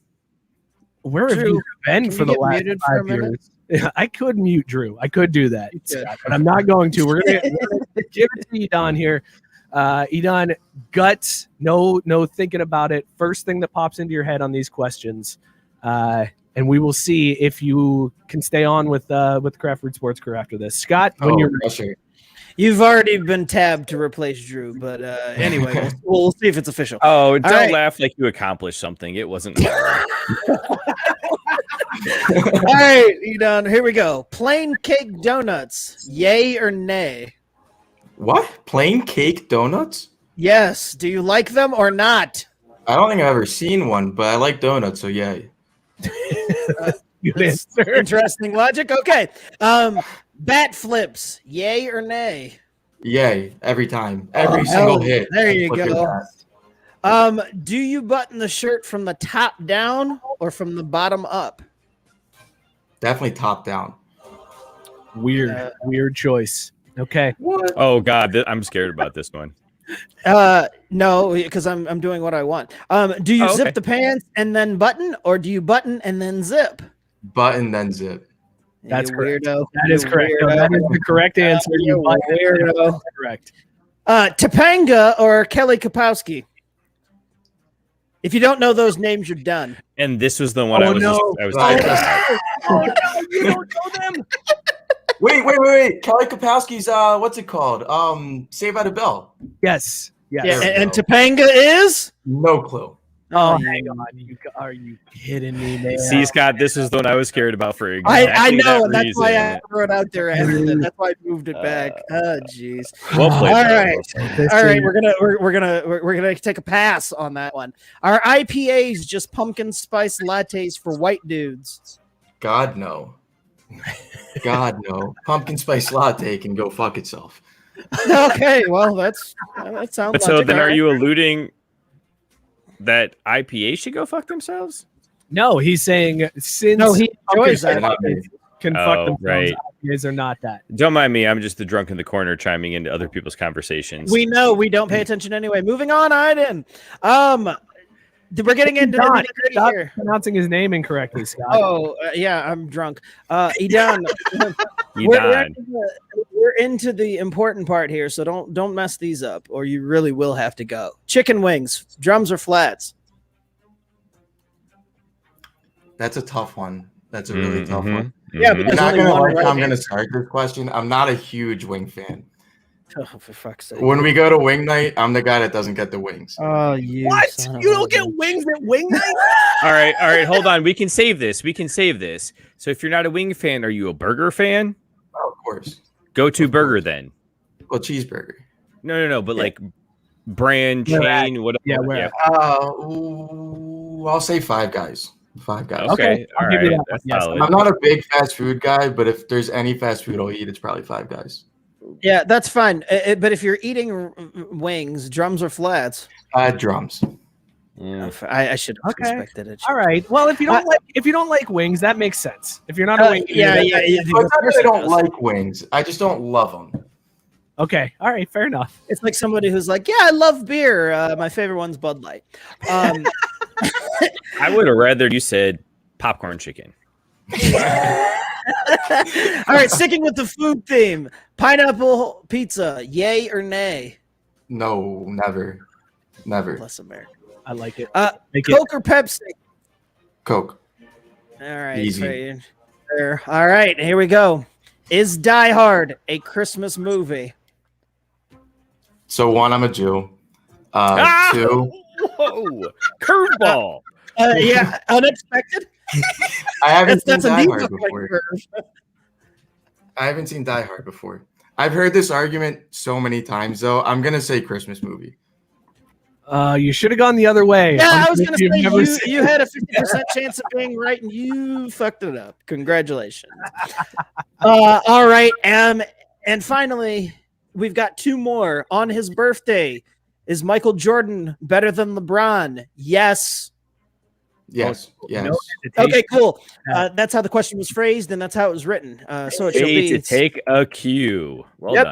Where have you been for the last 5 years? Yeah, I could mute Drew. I could do that, Scott, but I'm not going to. We're gonna give it to Idan here. Idan, guts, no thinking about it. First thing that pops into your head on these questions, and we will see if you can stay on with Craft Root Sports Crew after this. Scott, when you're ready. You've already been tabbed to replace Drew, but anyway, we'll see if it's official. Oh, don't laugh like you accomplished something. It wasn't. All right, Idan, here we go. Plain cake donuts, yay or nay? What? Plain cake donuts? Yes. Do you like them or not? I don't think I've ever seen one, but I like donuts, so yay. Good answer. Interesting logic. Okay. Bat flips, yay or nay? Yay, every time. Every single hit. There you go. Do you button the shirt from the top down or from the bottom up? Definitely top down. Weird choice. Okay. What? Oh God, I'm scared about this one. No, because I'm doing what I want. Do you zip the pants and then button, or do you button and then zip? Button then zip. That's You correct. weirdo. That is correct. No, that is the correct answer. You weirdo. Correct. Topanga or Kelly Kapowski? If you don't know those names, you're done. And this was the one I was talking about. Oh no, you don't know them. Wait. Kelly Kapowski's what's it called? Saved by the Bell. Yes. Yeah, Yes. and Topanga is? No clue. Oh, hang on. Are you kidding me, man? See, Scott, this was the one I was scared about for I exactly know, that and that's reason. why I threw it out there. That's why I moved it back. Oh, jeez. Well played. All bro. right. Well played. All right, we're gonna take a pass on that one. Are IPAs just pumpkin spice lattes for white dudes? God no. God no. Pumpkin spice latte can go fuck itself. Okay, well that sounds. But so logic, then, all are right. you alluding that IPA should go fuck themselves? No, he's saying since No, he enjoys Pumpkin that. spice latte. can Oh, fuck themselves. right. IPAs are not that. Don't mind me. I'm just the drunk in the corner chiming into other people's conversations. We know we don't pay attention anyway. Moving on, Idan. We're getting into the Stop nitty-gritty here. pronouncing his name incorrectly, Scott. Oh, yeah, I'm drunk. Idan, Idan. we're into the important part here, so don't mess these up, or you really will have to go. Chicken wings, drums or flats? That's a tough one. That's a really tough Mhm, one. Yeah, mhm. because- I'm not only gonna one lie, right I'm gonna answer. start this question. I'm not a huge wing fan. Oh, for fuck's sake. When we go to wing night, I'm the guy that doesn't get the wings. Oh, you What? son of You a don't get bitch. wings at wing night? All right. Hold on. We can save this. So if you're not a wing fan, are you a burger fan? Oh, of course. Go to Of burger course. then. Well, cheeseburger. No. But like brand, Where at? chain, whatever. Yeah, where? I'll say Five Guys. Five Guys. Okay. All I'll give you right. that. That's Yes. solid. I'm not a big fast food guy, but if there's any fast food I'll eat, it's probably Five Guys. Yeah, that's fine. But if you're eating wings, drums or flats, Drums. I should have Okay. expected it. All right. Well, if you don't like wings, that makes sense. If you're not a wing, yeah. But it's not that I don't like wings. I just don't love them. Okay. All right. Fair enough. It's like somebody who's like, yeah, I love beer. My favorite one's Bud Light. I would have rather you said popcorn chicken. All right, sticking with the food theme. Pineapple pizza, yay or nay? No, never. Bless America. I like it. Coke or Pepsi? Coke. All right. Easy. Fair. All right, here we go. Is Die Hard a Christmas movie? So one, I'm a Jew. Two, Whoa! Curveball. Yeah, unexpected. I haven't That's seen a Die neat Hard look before. curve. I haven't seen Die Hard before. I've heard this argument so many times, though. I'm gonna say Christmas movie. You should have gone the other way. Yeah, I was going to You've never say seen- you had a 50% chance of being right, and you fucked it up. Congratulations. All right, and finally, we've got two more. On his birthday, is Michael Jordan better than LeBron? Yes. Yes. Yes. No hesitation. Okay, cool. That's how the question was phrased, and that's how it was written. So it shall Way be. to take a cue. Well Yep.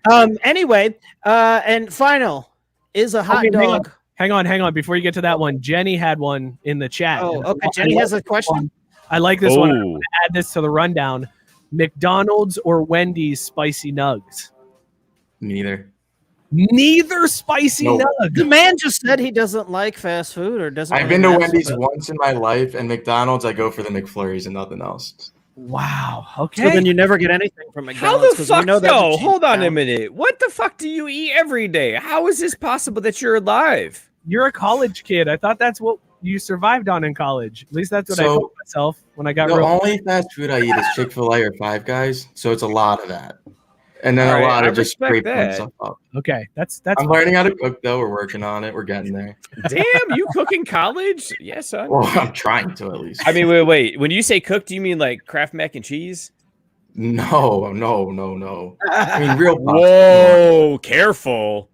done. Anyway, and final is a hot Okay, dog. Hang on. Before you get to that one, Jenny had one in the chat. Oh, And okay. I Jenny like has a this question. one. I like this one. I'm Oh, gonna add this to the rundown. McDonald's or Wendy's spicy nugs? Neither. Neither spicy No. The nug. man just said he doesn't like fast food or doesn't. I've really been to mess Wendy's with it. once in my life, and McDonald's, I go for the McFlurries and nothing else. Wow. So Okay. then you never get anything from how McDonald's. the 'cause we fuck? know that's a No, cheap hold on a town. minute. What the fuck do you eat every day? How is this possible that you're alive? You're a college kid. I thought that's what you survived on in college. At least that's what I So, told myself when I got The real. only fast food I eat is Chick-fil-A or Five Guys, so it's a lot of that. And then All a right, lot I of just respect scraping that. stuff up. Okay, that's I'm learning how to cook, though. We're working on it. We're getting there. Damn, you cook in college? Yes, son. Well, I'm trying to, at least. I mean, wait. When you say cook, do you mean like Kraft mac and cheese? No. I mean, real pasta. Whoa, careful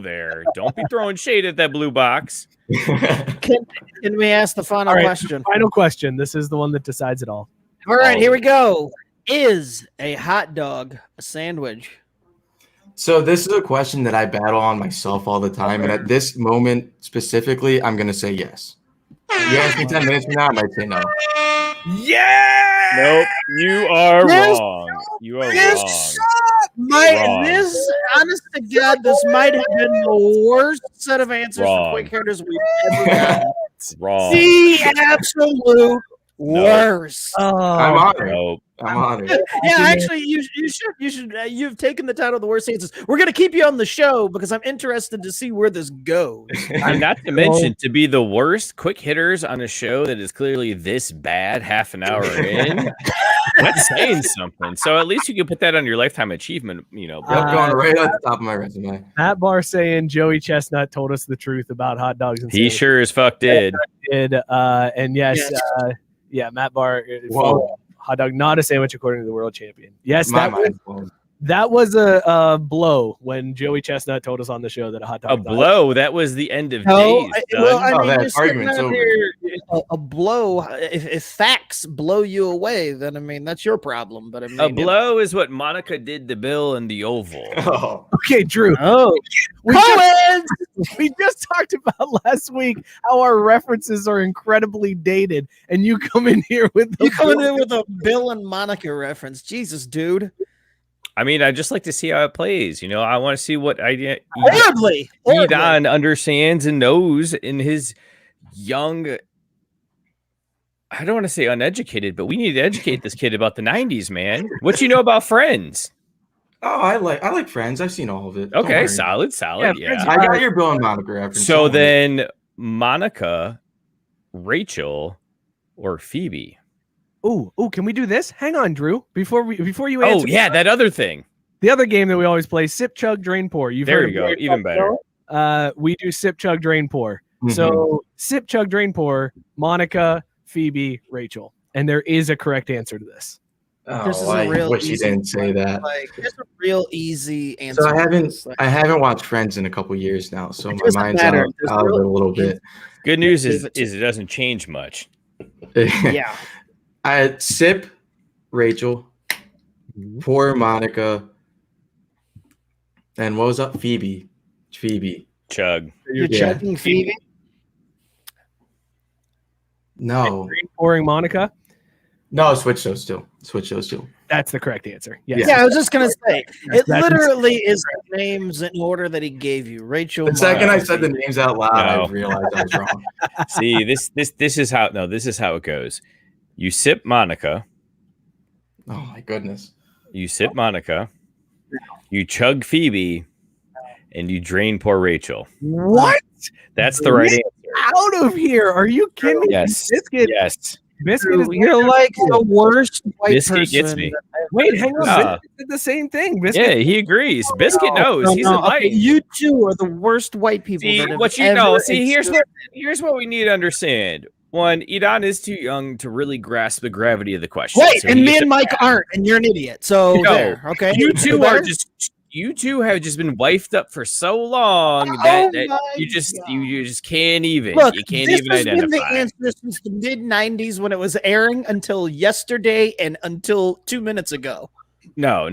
there. Don't be throwing shade at that blue box. Can we ask the final All right. question? Final question. This is the one that decides it all. All right, here we go. Is a hot dog a sandwich? So this is a question that I battle on myself all the time, and at this moment specifically, I'm gonna say yes. You ask me 10 minutes from now, I might say no. Yeah. Nope. You are Yes. wrong. You are This, wrong. this, honest to God, this might have been the worst set of answers Wrong. for quick hitters we've ever gotten. Wrong. The absolute worst. I'm honored. Nope. I'm honored. Yeah, actually, you should. You've taken the title of the worst answers. We're gonna keep you on the show because I'm interested to see where this goes. And not to mention, to be the worst quick hitters on a show that is clearly this bad half an hour in, that's saying something. So at least you can put that on your lifetime achievement, Yep, going right at the top of my resume. Matt Barr saying Joey Chestnut told us the truth about hot dogs and he sandwiches. sure as fuck did. And yes, Matt Barr. Whoa. Hot dog, not a sandwich, according to the world champion. Yes, My mind's blown. that was a blow when Joey Chestnut told us on the show that a hot dog. A blow. That was the end of No, days. well, son. I mean, that you're sitting argument's out over. here, a blow. If facts blow you away, then I mean that's your problem. But I mean, A blow is what Monica did to Bill in the Oval. Oh, Okay, Drew. Oh, We just talked about last week how our references are incredibly dated, and you come in here with you coming in with a Bill and Monica reference? Jesus, dude. I mean, I just like to see how it plays. You know, I want to see what idea Horribly. Idan understands and knows in his young. I don't want to say uneducated, but we need to educate this kid about the 90s, man. What you know about Friends? I like Friends. I've seen all of it. Don't Okay, worry. solid. Yeah, I got your Bill and Monica reference. So Don't worry. then Monica, Rachel, or Phoebe? Oh, can we do this? Hang on, Drew. Before you Oh, answer. yeah, that other thing. The other game that we always play, sip, chug, drain, pour. You've There heard you of go. it. Even better. We do sip, chug, drain, pour. Mhm. So sip, chug, drain, pour. Monica, Phoebe, Rachel, and there is a correct answer to this. This is I a real wish you easy didn't say that. Like, it's a real easy answer. So I to this. Like, haven't watched Friends in a couple years now, so It my doesn't mind's matter. out There's of it really- a little bit. Good news Give is it to it doesn't change much. yeah. I sip Rachel, pour Monica, and what was up? Phoebe. Chug. You're Yeah. chugging Phoebe. No, Drain, pouring, Monica. no, switch those two. That's the correct answer. Yes. Yeah, I was just gonna say it That is- literally is the names in order that he gave you. Rachel. The second I Monica, said the Phoebe. names out loud, No. I realized I was wrong. See, this is how it goes. You sip Monica, Oh my goodness. you sip Monica, you chug Phoebe, and you drain poor Rachel. What? That's the right answer. Out of here. Are you kidding me? Yes. Biscuit. Yes. Biscuit is You're like the worst white Biscuit person. gets me. Wait, hang on. Ah. Biscuit did the same thing. Biscuit. Yeah, he agrees. Biscuit knows. No, He's no, enlightened. okay, you two are the worst white people. See that have what you ever know. See, existed. here's what we need to understand. One, Idan is too young to really grasp the gravity of the question. Wait, So and he me gets and to- Mike aren't, and you're an idiot. So No, there, okay. You two Better? are just. You two have just been wifed up for so long Oh that my you just God. you just can't even. Look, You can't this even has been the identify. answer since the mid '90s when it was airing until yesterday and until 2 minutes ago. No.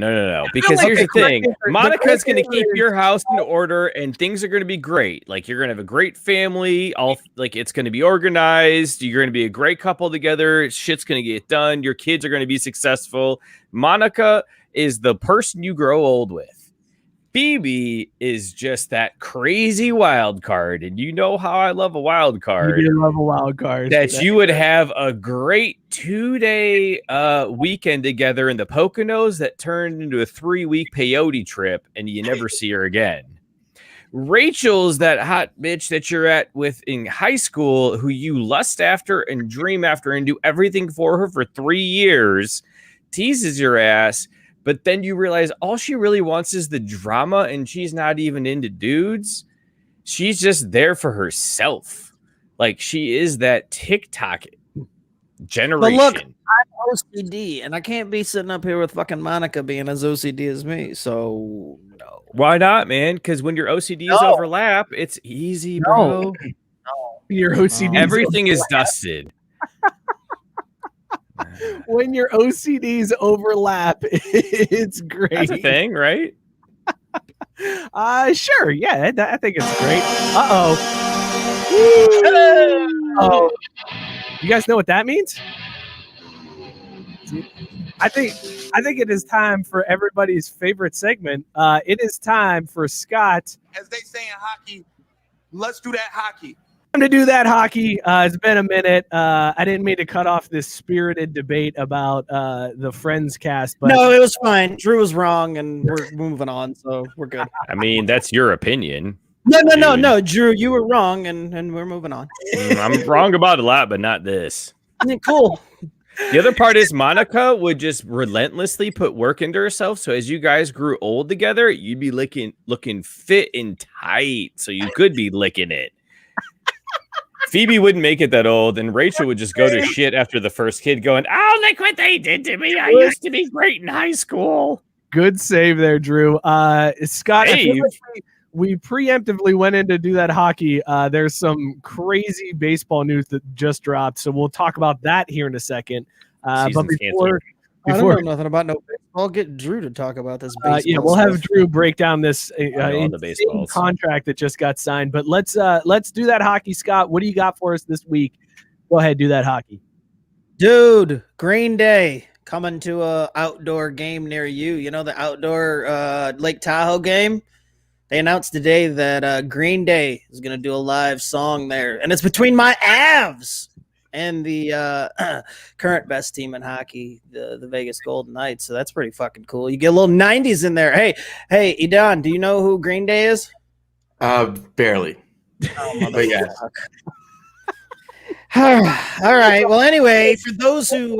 Because like here's the the thing: correct answer- the Monica's correct going to answer keep is- your house in order, and things are going to be great. Like you're going to have a great family. It's going to be organized. You're going to be a great couple together. Shit's going to get done. Your kids are going to be successful. Monica is the person you grow old with. Phoebe is just that crazy wild card, and you know how I love a wild card. You do love a wild card. That you would have a great 2-day weekend together in the Poconos that turned into a 3-week peyote trip, and you never see her again. Rachel's that hot bitch that you're at with in high school, who you lust after and dream after and do everything for her for 3 years, teases your ass. But then you realize all she really wants is the drama, and she's not even into dudes. She's just there for herself. Like she is that TikTok generation. But look, I'm OCD, and I can't be sitting up here with fucking Monica being as OCD as me. So no. Why not, man? Because when your OCDs No. overlap, it's easy, bro. Your OCD. Everything is dusted. When your OCDs overlap, it's great. That's a thing, right? Sure. Yeah, I think it's great. Oh, you guys know what that means? I think it is time for everybody's favorite segment. It is time for Scott. As they say in hockey, let's do that hockey. Time to do that hockey. It's been a minute. I didn't mean to cut off this spirited debate about the Friends cast, but No, it was fine. Drew was wrong, and we're moving on, so we're good. I mean, that's your opinion. No, Drew, you were wrong, and we're moving on. I'm wrong about a lot, but not this. Cool. The other part is Monica would just relentlessly put work into herself. So as you guys grew old together, you'd be looking fit and tight. So you could be licking it. Phoebe wouldn't make it that old, and Rachel would just go to shit after the first kid going, "Oh, look what they did to me. I used to be great in high school." Good save there, Drew. Scott, I feel like we preemptively went in to do that hockey. There's some crazy baseball news that just dropped, so we'll talk about that here in a second. But before I don't know nothing about no baseball. Get Drew to talk about this baseball. Yeah, we'll have Drew break down this insane contract that just got signed. But let's do that hockey, Scott. What do you got for us this week? Go ahead, do that hockey. Dude, Green Day coming to a outdoor game near you. You know the outdoor Lake Tahoe game? They announced today that Green Day is going to do a live song there. And it's between my Avs and the current best team in hockey, the Vegas Golden Knights. So that's pretty fucking cool. You get a little 90s in there. Hey, Idan, do you know who Green Day is? Barely. Oh, but yeah. All right. Well, anyway, for those who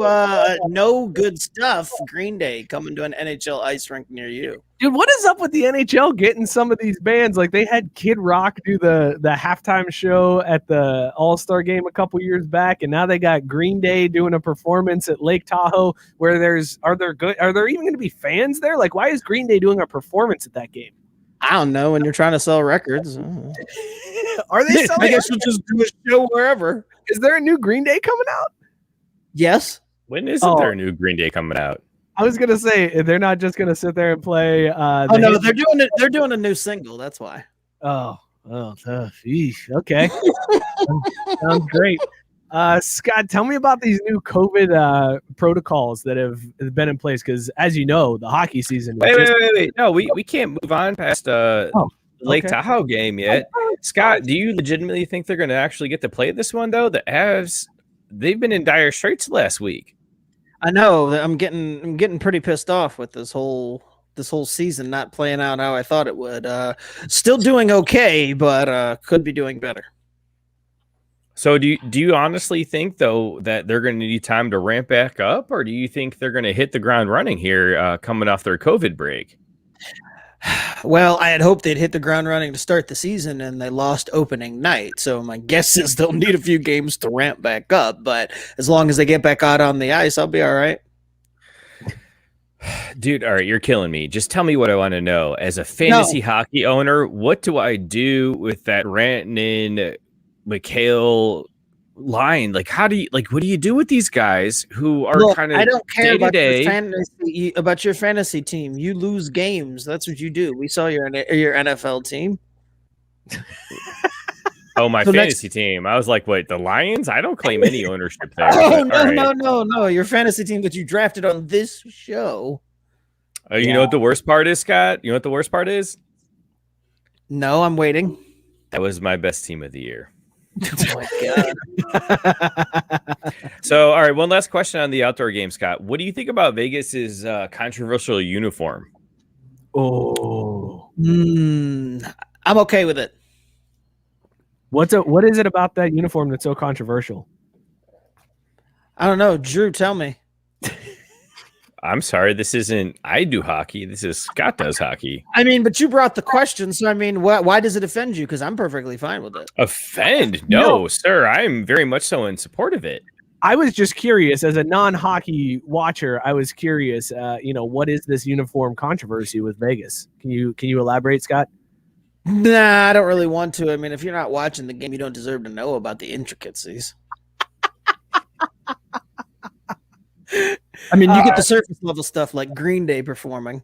know good stuff, Green Day coming to an NHL ice rink near you. Dude, what is up with the NHL getting some of these bands? Like they had Kid Rock do the halftime show at the All-Star game a couple years back, and now they got Green Day doing a performance at Lake Tahoe where are there even going to be fans there? Like, why is Green Day doing a performance at that game? I don't know. When you're trying to sell records, Are they selling? I guess we'll just do a show wherever. Is there a new Green Day coming out? Yes. When isn't there a new Green Day coming out? I was gonna say they're not just gonna sit there and play. No, they're doing it. They're doing a new single. That's why. Oh, tough. Eesh. Okay, sounds great. Scott, tell me about these new COVID protocols that have been in place. Because as you know, the hockey season. Wait. No, we can't move on past Lake Tahoe game yet. Scott, do you legitimately think they're going to actually get to play this one though? The Avs, they've been in dire straits last week. I know. I'm getting pretty pissed off with this whole season not playing out how I thought it would. Still doing okay, but could be doing better. So do you honestly think though that they're going to need time to ramp back up, or do you think they're going to hit the ground running here coming off their COVID break? Well, I had hoped they'd hit the ground running to start the season, and they lost opening night. So my guess is they'll need a few games to ramp back up. But as long as they get back out on the ice, I'll be all right. Dude, all right, you're killing me. Just tell me what I want to know. As a fantasy hockey owner, what do I do with that Rantanen, McHale line? Like, what do you do with these guys who are kind of I don't care day-to-day? about your fantasy team. You lose games. That's what you do. We saw your NFL team. Oh, my fantasy team. I was like, wait, the Lions? I don't claim any ownership there. Oh, no. Your fantasy team that you drafted on this show. You know what the worst part is, Scott? You know what the worst part is? No, I'm waiting. That was my best team of the year. Oh my God. So, all right, one last question on the outdoor game, Scott. What do you think about Vegas's controversial uniform? Oh, I'm okay with it. what is it about that uniform that's so controversial? I don't know. Drew, tell me. I'm sorry, this isn't I do hockey. This is Scott does hockey. I mean, but you brought the question, so I mean, why does it offend you? Because I'm perfectly fine with it. Offend? No, sir. I'm very much so in support of it. I was just curious, as a non-hockey watcher, I was curious, what is this uniform controversy with Vegas? Can you elaborate, Scott? Nah, I don't really want to. I mean, if you're not watching the game, you don't deserve to know about the intricacies. I mean, you get the surface level stuff like Green Day performing.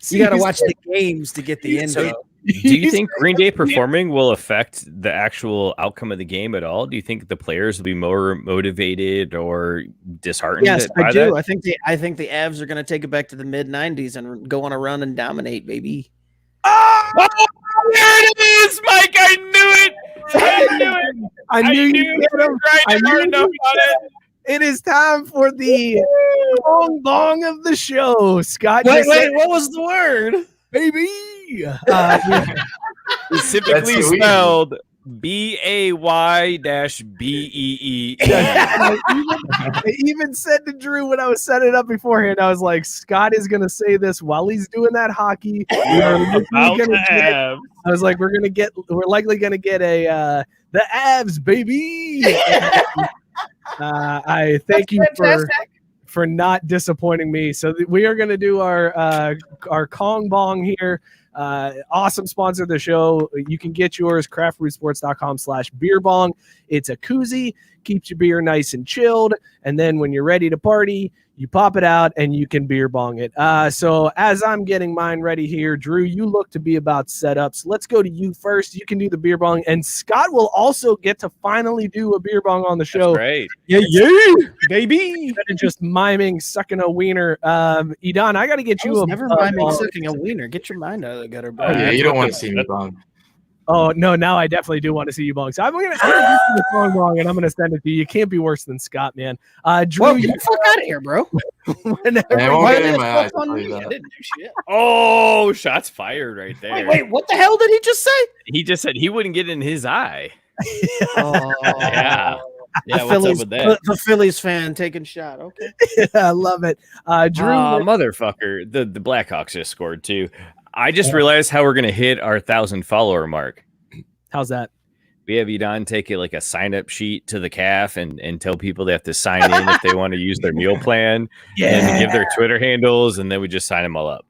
You got to watch the games to get the info. Do you think Green Day performing will affect the actual outcome of the game at all? Do you think the players will be more motivated or disheartened? Yes, by I do. that? I think the Avs are going to take it back to the mid '90s and go on a run and dominate, baby. Oh, there it is, Mike! I knew it. I knew you get him. I knew enough on it. It is time for the long bong of the show. Scott, Wait, just said, what was the word? baby. Specifically spelled BAY-BEE. I even said to Drew when I was setting it up beforehand, I was like, Scott is going to say this while he's doing that hockey. I was like, we're likely going to get a the Avs, baby. I thank you for not disappointing me. So we are going to do our Kong Bong here. Awesome sponsor of the show. You can get yours, craftbrewsports.com/beerbong. It's a koozie, keeps your beer nice and chilled. And then when you're ready to party, you pop it out and you can beer bong it. So as I'm getting mine ready here, Drew, you look to be about setups. Let's go to you first. You can do the beer bong, and Scott will also get to finally do a beer bong on the show. That's right. Yeah, baby. Instead of just miming sucking a wiener. Idan, I got to get you never miming sucking a wiener. Get your mind out of the gutter, bro. Oh, yeah, you don't want to see me bong. Oh, no, now I definitely do want to see you bong. So I'm going to do the song wrong, and I'm going to send it to you. You can't be worse than Scott, man. Drew, Well, get the fuck out of here, bro. I won't get in my eyes. I'll tell you I that. didn't do shit. Oh, shots fired right there. Wait, what the hell did he just say? He just said he wouldn't get in his eye. Oh, Yeah. Yeah, the what's Phillies, up with that? the Phillies fan taking shot. Okay. I love it. Drew, Motherfucker. The Blackhawks just scored too. I just realized how we're going to hit our 1,000 follower mark. how's that? We have Idan take it like a sign up sheet to the calf and tell people they have to sign in if they want to use their meal plan and give their Twitter handles, and then we just sign them all up.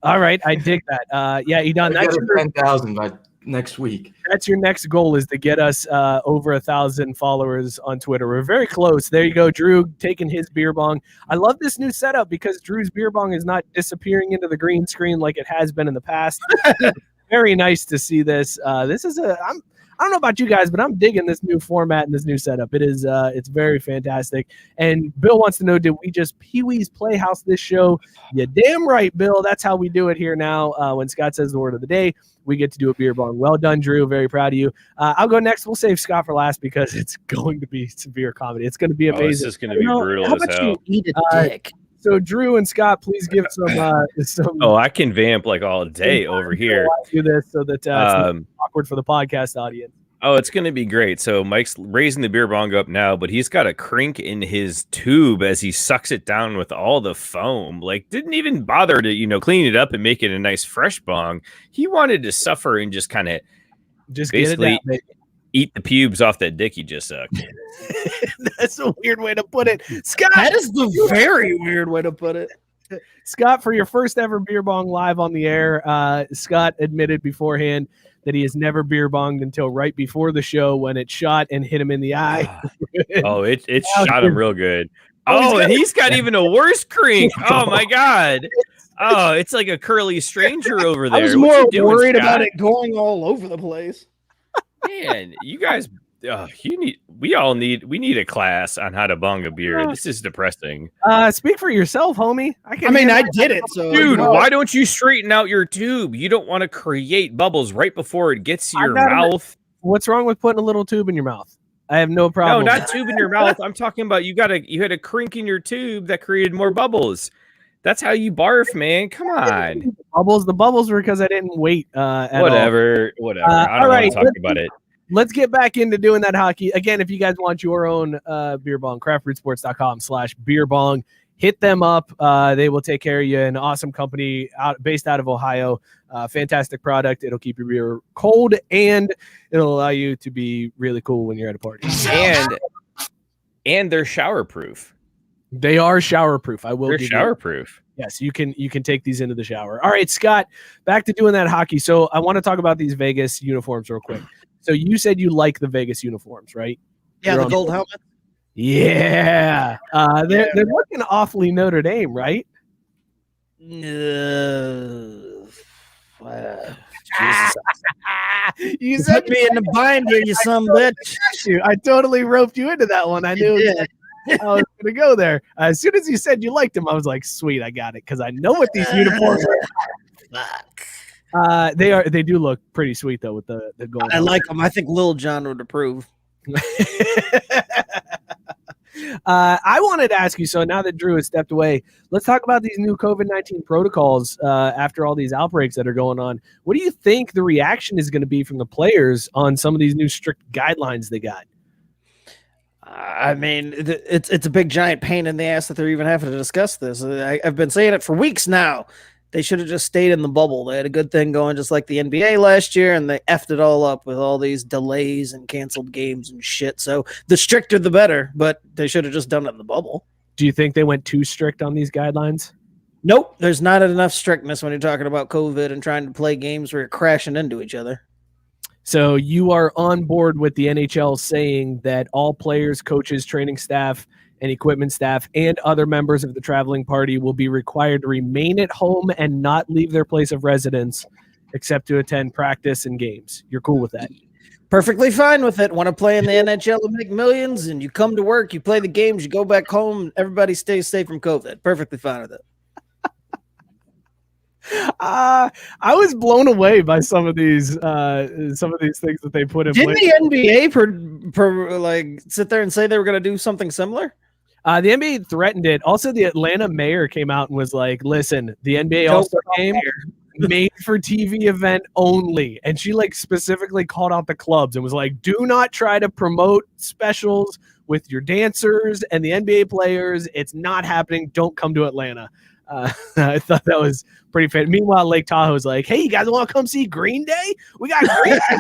All right, I dig that. Yeah, Idan, That's 10,000 by next week. that's your next goal, is to get us over 1,000 followers on Twitter. We're very close. There you go, Drew taking his beer bong. I love this new setup because Drew's beer bong is not disappearing into the green screen like it has been in the past. Very nice to see this. This is I don't know about you guys, but I'm digging this new format and this new setup. It is it's very fantastic. And Bill wants to know, did we just Pee-wee's Playhouse this show? You damn right, Bill. That's how we do it here now. When Scott says the word of the day, we get to do a beer bong. Well done, Drew. Very proud of you. I'll go next. We'll save Scott for last because it's going to be severe comedy. It's going to be amazing. This is going to be brutal How as about hell. you eat a dick? So Drew and Scott, please give some. Oh, I can vamp like all day over here. Do this so that it's not awkward for the podcast audience. Oh, it's going to be great. So Mike's raising the beer bong up now, but he's got a crink in his tube as he sucks it down with all the foam. Like, didn't even bother to, clean it up and make it a nice fresh bong. He wanted to suffer and just kind of Just get it basically out, baby. eat the pubes off that dick he just sucked. That's a weird way to put it. Scott, That is the very weird way to put it. Scott, for your first ever beer bong live on the air, Scott admitted beforehand that he has never beer bonged until right before the show when it shot and hit him in the eye. Oh, it shot him real good. Oh, and he's got even a worse crink. Oh my God. Oh, it's like a curly stranger over there. I was What more you doing, worried Scott? about it going all over the place. Man, you guys, we need a class on how to bong a beer. This is depressing. Speak for yourself, homie. I did it. So Dude, why don't you straighten out your tube? You don't want to create bubbles right before it gets to your mouth. What's wrong with putting a little tube in your mouth? I have no problem. No, not tube in your mouth. I'm talking about you had a crink in your tube that created more bubbles. That's how you barf, man. Come on. The bubbles were because I didn't wait. At Whatever. all. I don't want to talk about it. Let's get back into doing that hockey. Again, if you guys want your own beer bong, craftbrewsports.com/beer bong. Hit them up. They will take care of you. An awesome company based out of Ohio. Fantastic product. It'll keep your beer cold, and it'll allow you to be really cool when you're at a party. And they're shower proof. They are shower proof. They're shower proof. Yes, you can take these into the shower. All right, Scott, back to doing that hockey. So I want to talk about these Vegas uniforms real quick. So you said you like the Vegas uniforms, right? Yeah, the gold helmet. Yeah. They're looking awfully Notre Dame, right? Jesus. You Put said me in the bind here, you son of a bitch. I totally roped you into that one. I knew Yeah. I was going to go there. As soon as you said you liked him, I was like, sweet, I got it, because I know what these uniforms are. They do look pretty sweet though with the gold. I like them. I think Lil Jon would approve. I wanted to ask you, so now that Drew has stepped away, let's talk about these new COVID-19 protocols after all these outbreaks that are going on. What do you think the reaction is going to be from the players on some of these new strict guidelines they got? I mean, it's a big giant pain in the ass that they're even having to discuss this. I've been saying it for weeks now. They should have just stayed in the bubble. They had a good thing going just like the NBA last year, and they effed it all up with all these delays and canceled games and shit. So the stricter the better, but they should have just done it in the bubble. Do you think they went too strict on these guidelines? Nope. There's not enough strictness when you're talking about COVID and trying to play games where you're crashing into each other. So you are on board with the NHL saying that all players, coaches, training staff, and equipment staff and other members of the traveling party will be required to remain at home and not leave their place of residence except to attend practice and games. You're cool with that? Perfectly fine with it. Want to play in the NHL and make millions, and you come to work, you play the games, you go back home, everybody stays safe from COVID. Perfectly fine with it. I was blown away by some of these things that they put in Didn't place. the NBA like sit there and say they were going to do something similar? The NBA threatened it. Also, the Atlanta mayor came out and was like, listen, the NBA All-Star game made for TV event only. And she like specifically called out the clubs and was like, do not try to promote specials with your dancers and the NBA players. It's not happening. Don't come to Atlanta. I thought that was pretty fair. Meanwhile, Lake Tahoe is like, hey, you guys want to come see Green Day? We got Green Day.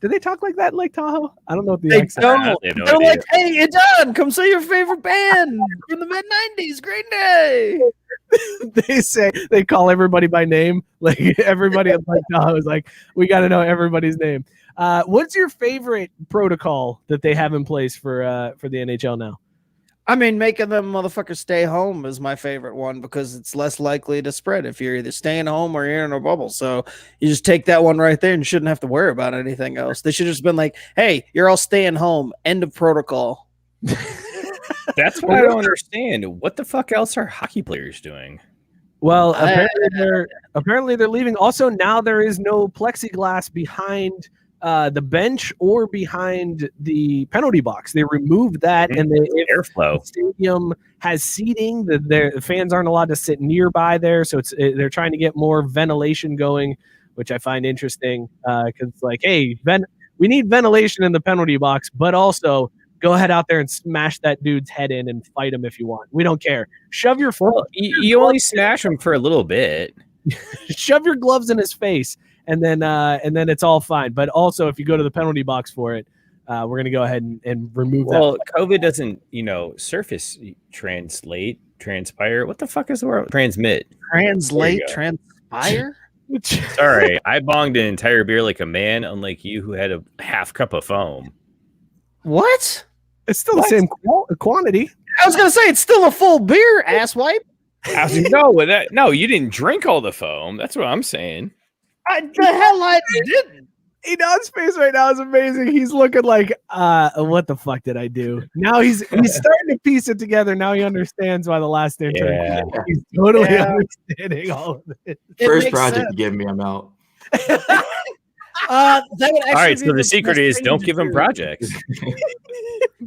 Do they talk like that in Lake Tahoe? I don't know what the accent don't. They have no They're idea. like, hey, Idan, come see your favorite band from the mid-90s, Green Day. They call everybody by name. Like everybody in Lake Tahoe is like, we got to know everybody's name. What's your favorite protocol that they have in place for the NHL now? I mean, making them motherfuckers stay home is my favorite one because it's less likely to spread if you're either staying home or you're in a bubble. So you just take that one right there and you shouldn't have to worry about anything else. They should have just been like, hey, you're all staying home. End of protocol. That's what I don't understand. What the fuck else are hockey players doing? Well, apparently they're leaving. Also, now there is no plexiglass behind the bench or behind the penalty box. They removed that, and the Airflow. stadium has seating. The fans aren't allowed to sit nearby there, so they're trying to get more ventilation going, which I find interesting because it's like, hey, we need ventilation in the penalty box, but also go ahead out there and smash that dude's head in and fight him if you want. We don't care. Shove your You only smash them for a little bit. shove your gloves in his face. And then it's all fine. But also, if you go to the penalty box for it, we're going to go ahead and remove that. Well, COVID doesn't, surface transpire. What the fuck is the word? Transmit. Translate, go. transpire? Sorry, I bonged an entire beer like a man, unlike you who had a half cup of foam. What? It's still the same quantity. I was going to say, it's still a full beer, asswipe. No, you didn't drink all the foam. That's what I'm saying. The hell I didn't. Idan's face right now is amazing. He's looking like, what the fuck did I do? Now he's starting to piece it together. Now he understands why the last intern. Yeah. He's totally understanding all of it. First project you give me, I'm out. That would actually All right, be so the secret best is thing don't to give him do. projects.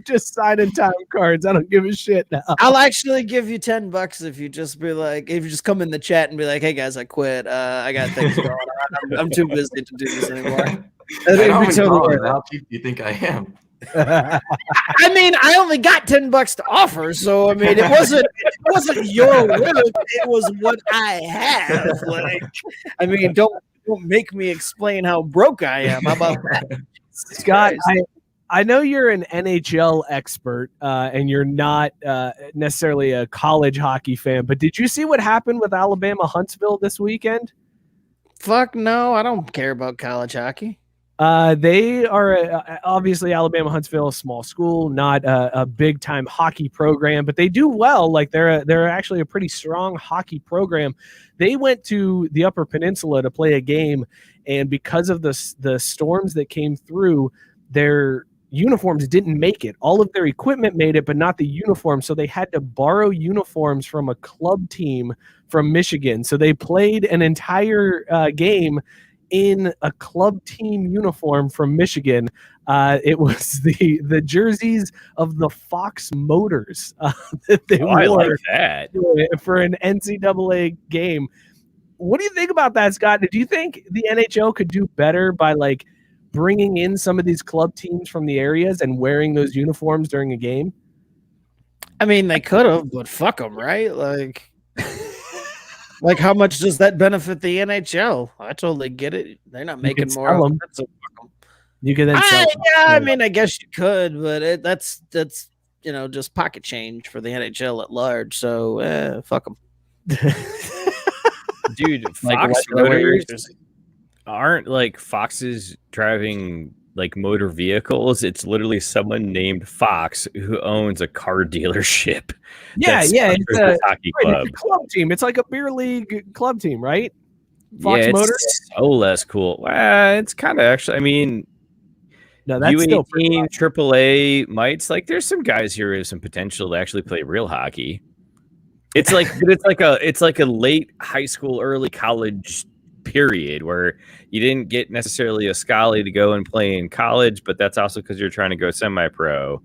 Just signing time cards. I don't give a shit now. I'll actually give you $10 if you just be like, if you just come in the chat and be like, hey guys, I quit. I got things going on. I'm too busy to do this anymore. I It'd don't be totally worth it. How cheap do you think I am? I mean, I only got $10 to offer, so I mean, it wasn't your work. It was what I have. Like, I mean, don't make me explain how broke I am. How about that? Scott, I know you're an NHL expert and you're not necessarily a college hockey fan, but did you see what happened with Alabama Huntsville this weekend? Fuck no, I don't care about college hockey. They are obviously Alabama Huntsville, a small school, not a big time hockey program, but they do well. Like they're actually a pretty strong hockey program. They went to the Upper Peninsula to play a game, and because of the storms that came through, their uniforms didn't make it. All of their equipment made it, but not the uniform. So they had to borrow uniforms from a club team from Michigan. So they played an entire game in a club team uniform from Michigan. It was the jerseys of the Fox Motors that they wore. I like that for an NCAA game. What do you think about that, Scott? Do you think the NHL could do better by like bringing in some of these club teams from the areas and wearing those uniforms during a game? I mean, they could have, but fuck them, right? Like, like how much does that benefit the NHL? I totally get it. They're not making more. Sell them. So fuck them. You can then sell them. Yeah, I mean, I guess you could, but that's just pocket change for the NHL at large. So fuck them, dude. Fox Motors aren't like Foxes driving like motor vehicles. It's literally someone named Fox who owns a car dealership. Yeah, It's a hockey club. It's a club team. It's like a beer league club team, right? Fox yeah, Motors. It's so less cool. It's kind of actually. I mean, No, that's still pretty U18, AAA mites. Like, there's some guys here with some potential to actually play real hockey. It's like, it's like a late high school, early college period where you didn't get necessarily a Scully to go and play in college, but that's also because you're trying to go semi-pro.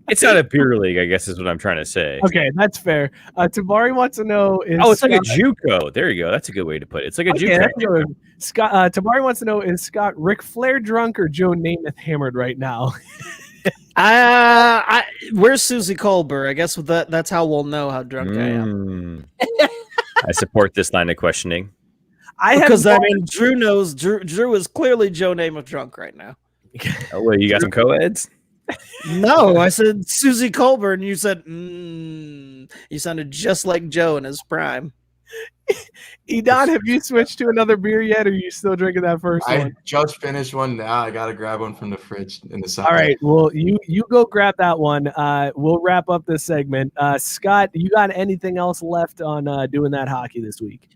It's not a beer league, I guess, is what I'm trying to say. Okay, that's fair. Tabari wants to know is it's like a JUCO. There you go. That's a good way to put it. It's like a JUCO. Scott, Tabari wants to know, is Scott Ric Flair drunk or Joe Namath hammered right now? Where's Susie Colbert? I guess with that's how we'll know how drunk I am. I support this line of questioning. Drew knows. Drew is clearly Joe Namath drunk right now. Oh, wait, you got some co-eds? No, I said Susie Colbert, and you said, you sounded just like Joe in his prime. Idan, have you switched to another beer yet, or are you still drinking that first one? I just finished one now. I gotta grab one from the fridge in the side. All right, well, you go grab that one. We'll wrap up this segment. Scott, you got anything else left on doing that hockey this week?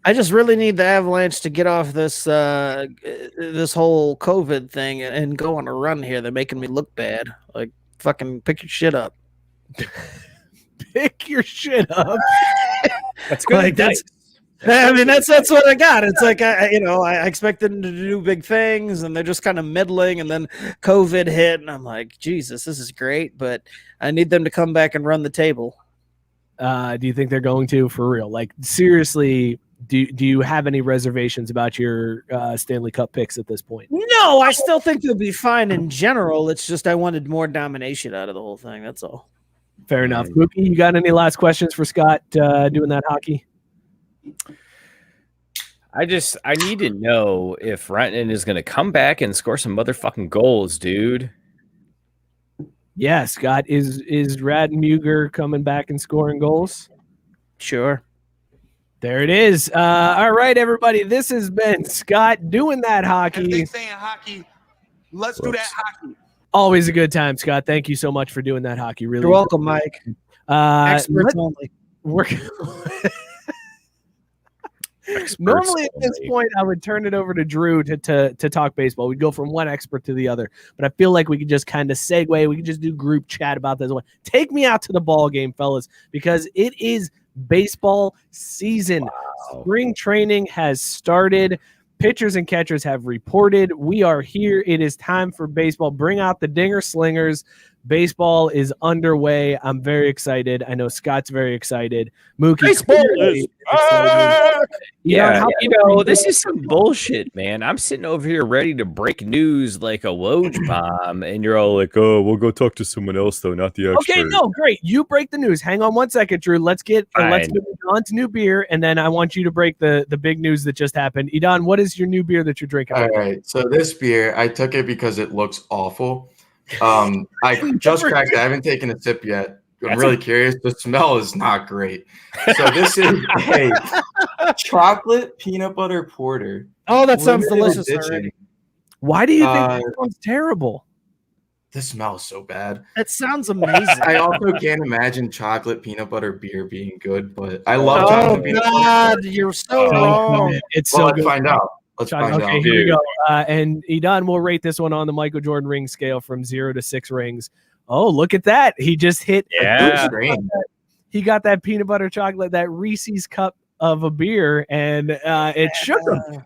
I just really need the Avalanche to get off this this whole COVID thing and go on a run here. They're making me look bad. Like, fucking pick your shit up. Pick your shit up. That's good. Like, that's what I got. It's like I expected them to do big things, and they're just kind of middling. And then COVID hit, and I'm like, Jesus, this is great, but I need them to come back and run the table. Do you think they're going to, for real? Like, seriously? Do you have any reservations about your Stanley Cup picks at this point? No, I still think they'll be fine in general. It's just I wanted more domination out of the whole thing. That's all. Fair enough. Mookie, you got any last questions for Scott doing that hockey? I need to know if Renton is going to come back and score some motherfucking goals, dude. Yeah, Scott, is Radmuger coming back and scoring goals? Sure. There it is. All right, everybody. This has been Scott doing that hockey. If they saying hockey, let's do that hockey. Always a good time, Scott. Thank you so much for doing that hockey. Really, you're welcome, Mike. Experts only. Normally at this point, I would turn it over to Drew to talk baseball. We'd go from one expert to the other, but I feel like we could just kind of segue. We could just do group chat about this one. Take me out to the ball game, fellas, because it is baseball season. Wow. Spring training has started. Pitchers and catchers have reported. We are here. It is time for baseball. Bring out the dinger slingers. Baseball is underway. I'm very excited. I know Scott's very excited. Mookie, baseball is back! Yeah, this is some bullshit, man. I'm sitting over here ready to break news like a Woj bomb, and you're all like, "Oh, we'll go talk to someone else, though, not the expert." Okay, no, great. You break the news. Hang on one second, Drew. Let's get on to new beer, and then I want you to break the big news that just happened. Idan, what is your new beer that you're drinking? All right, so this beer, I took it because it looks awful. I just cracked it. I haven't taken a sip yet. I'm really curious. The smell is not great. So this is a chocolate peanut butter porter. Oh, that sounds Limited delicious edition. already. Why do you think this one's terrible? This smells so bad. It sounds amazing. I also can't imagine chocolate peanut butter beer being good, but I love chocolate peanut butter. God, you're so wrong. It's Well, so let's good. find out. Let's find Okay, out. here we go. And Idan will rate this one on the Michael Jordan ring scale from 0 to 6 rings. Oh, look at that. He just hit. Yeah. He got that peanut butter chocolate, that Reese's cup of a beer, and it shook him.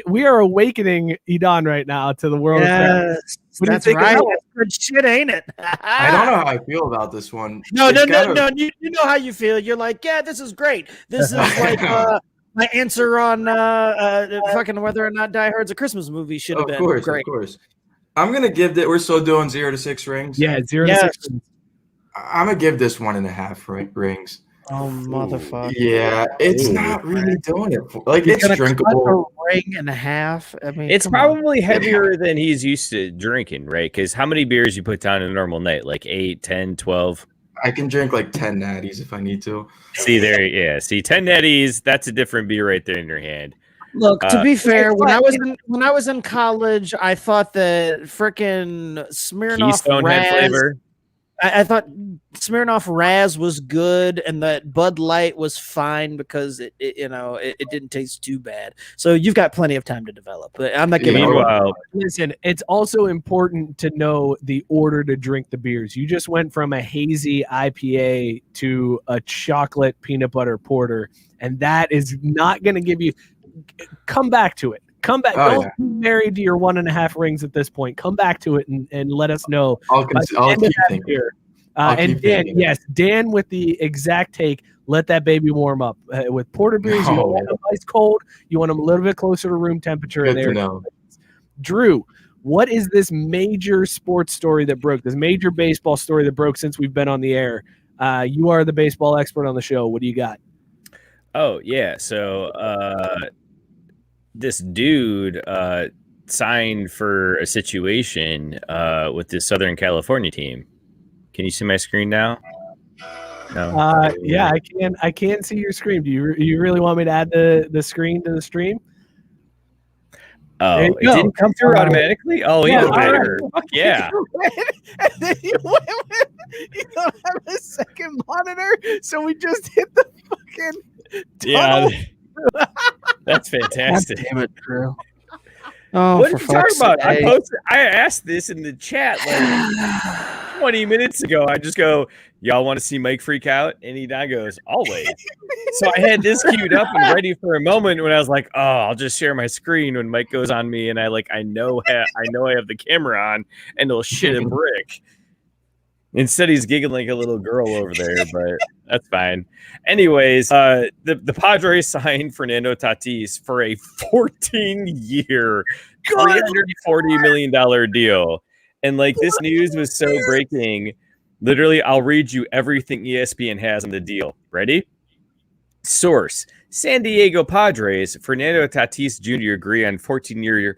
We are awakening Idan right now to the world. Yes, What do you that's think of right. that one? That's good shit, ain't it? I don't know how I feel about this one. No. It's gotta- You know how you feel. You're like, yeah, this is great. This is like my answer on fucking whether or not Die Hard's a Christmas movie should have been great. Of course. I'm gonna give that. We're still doing 0 to 6 rings. Yeah, 0 to Yes. 6 rings. I'm gonna give this 1.5 rings. Oh, motherfucker. Yeah, it's not really doing it. Like, You're it's gonna cut drinkable. a ring and a half. I mean, It's come on. probably heavier than he's used to drinking, right? Because how many beers you put down in a normal night? Like 8, 10, 12? I can drink like 10 natties if I need to. See there, yeah. See, 10 netties, that's a different beer right there in your hand. Look, to be fair, when I was in college, I thought that frickin' Smirnoff Keystone Raz, had flavor. I thought Smirnoff Raz was good, and that Bud Light was fine because it didn't taste too bad. So you've got plenty of time to develop. But I'm not giving you. Meanwhile, Listen, it's also important to know the order to drink the beers. You just went from a hazy IPA to a chocolate peanut butter porter, and that is not going to give you. Come back to it. Come back. Oh, Don't yeah. be married to your 1.5 rings at this point. Come back to it and let us know. I'll by the keep end of that thinking. beer. I'll And keep Dan, thinking. yes, Dan with the exact take. Let that baby warm up. With porter beers, you don't want them ice cold. You want them a little bit closer to room temperature. Good and to there. know. Drew, what is this major sports story that broke? This major baseball story that broke since we've been on the air? You are the baseball expert on the show. What do you got? oh yeah, so this dude signed for a situation with this Southern California team. Can you see my screen now? No. Yeah, I can see your screen. Do you really want me to add the screen to the stream? Oh, There you it go. didn't come through automatically? Oh, Yeah, even all right. better. Fuck yeah. And then you went with, you don't have a second monitor, so we just hit the fucking Yeah. tunnel. That's fantastic. Damn it, Drew. Oh, What for are you talking fuck's about? sake. I asked this in the chat like 20 minutes ago. I just go, y'all want to see Mike freak out? And he goes, always. So I had this queued up and ready for a moment when I was like, oh, I'll just share my screen when Mike goes on me, and I know I have the camera on, and it'll shit a brick. Instead, he's giggling like a little girl over there, but that's fine. Anyways, the Padres signed Fernando Tatis for a 14-year, $340 million deal. And like this news was so breaking, literally, I'll read you everything ESPN has on the deal. Ready? Source: San Diego Padres, Fernando Tatis Jr. agree on 14-year,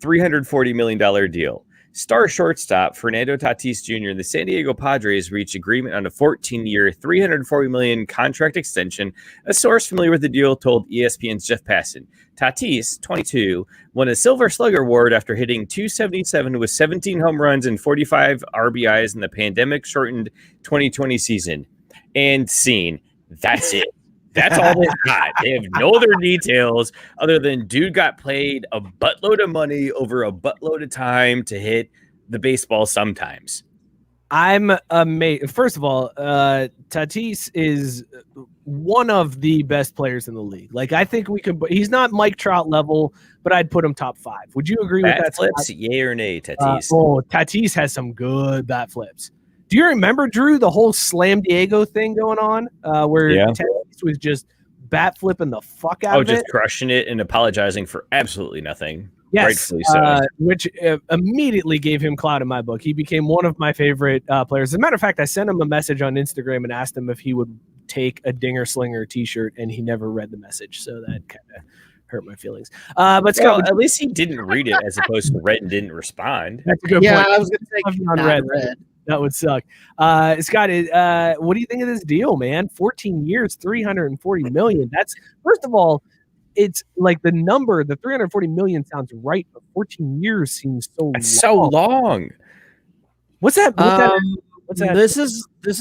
$340 million deal. Star shortstop Fernando Tatis Jr. and the San Diego Padres reached agreement on a 14-year, $340 million contract extension. A source familiar with the deal told ESPN's Jeff Passan. Tatis, 22, won a Silver Slugger Award after hitting .277 with 17 home runs and 45 RBIs in the pandemic-shortened 2020 season. And scene. That's it. That's all they've got. They have no other details other than dude got paid a buttload of money over a buttload of time to hit the baseball sometimes. I'm amazed. First of all, Tatis is one of the best players in the league. Like, I think we could. He's not Mike Trout level, but I'd put him top 5. Would you agree with Bat that? flips, yay or nay, Tatis? Tatis has some good bat flips. Do you remember, Drew, the whole Slam Diego thing going on, where Tatis was just bat flipping the fuck out of it? Just crushing it and apologizing for absolutely nothing. Yes, Rightfully so. Which immediately gave him clout in my book. He became one of my favorite players. As a matter of fact, I sent him a message on Instagram and asked him if he would take a Dinger Slinger t-shirt, and he never read the message, so that kind of hurt my feelings. But Scott, at least he didn't read it as opposed to read and didn't respond. that's a good Yeah, point. I was going to say Unread. non-red. That would suck. Scott, what do you think of this deal, man? 14 years, $340 million. That's, first of all, it's like the number, the 340 million sounds right, but 14 years seems so That's long. so long. What's that? What's that? This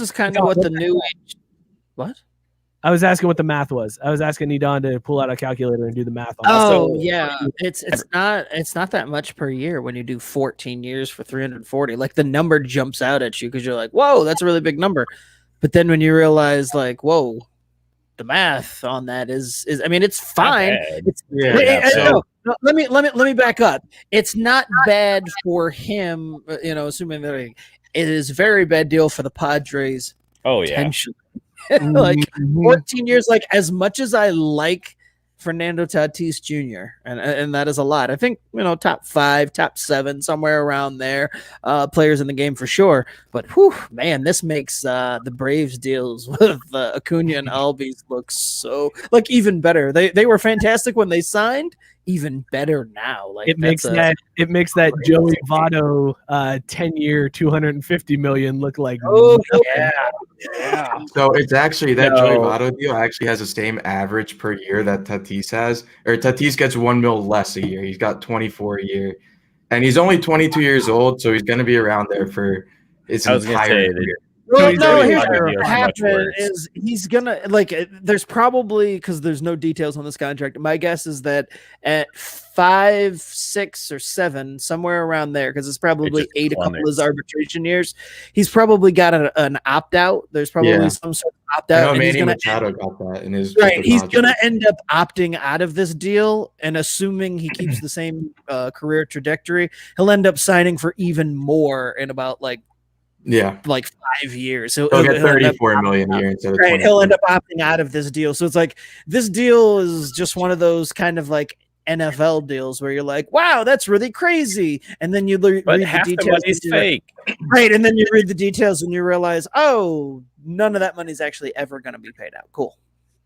is kind of what the new age. What? I was asking what the math was. I was asking Idan to pull out a calculator and do the math on Oh this. yeah, it's not that much per year when you do 14 years for 340. Like the number jumps out at you because you're like, whoa, that's a really big number. But then when you realize, like, whoa, the math on that is I mean, it's fine. It's, no, let me back up. It's not bad for him, assuming that it is a very bad deal for the Padres. Oh yeah. Potentially. Like 14 years, like as much as I like Fernando Tatis Jr. and that is a lot. I think top 5, top 7, somewhere around there, players in the game for sure. But whew, man, this makes the Braves deals with Acuna and Albies look so like even better. They were fantastic when they signed. Even better now. Like it makes that Joey Votto 10-year 250 million look like yeah. So it's actually that Joey Votto deal actually has the same average per year that Tatis has, or Tatis gets $1 million less a year. He's got 24 a year, and he's only 22 years old, so he's going to be around there for his entire career. Well, no, here's what happened is he's gonna there's probably, because there's no details on this contract. My guess is that at 5, 6, or 7, somewhere around there, because it's probably 8 a couple of his arbitration years. He's probably got an opt out. There's probably some sort of opt out. I know Manny Machado got that in his right. He's gonna end up opting out of this deal, and assuming he keeps the same career trajectory, he'll end up signing for even more in about like 5 years. So he'll get 34 million a year instead of 20. He'll end up opting out of this deal. So it's like this deal is just one of those kind of like NFL deals where you're like, wow, that's really crazy. And then you read the details. The money's fake. Right. And then you read the details and you realize, oh, none of that money is actually ever going to be paid out. Cool.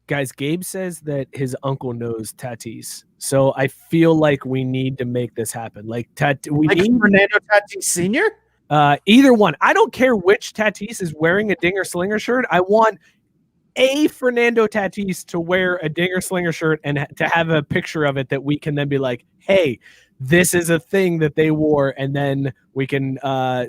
Guys, Gabe says that his uncle knows Tatis. So I feel like we need to make this happen. Like we need Fernando Tatis Sr.? Either one. I don't care which Tatis is wearing a Dinger Slinger shirt. I want a Fernando Tatis to wear a Dinger Slinger shirt and to have a picture of it that we can then be like, hey, this is a thing that they wore, and then we can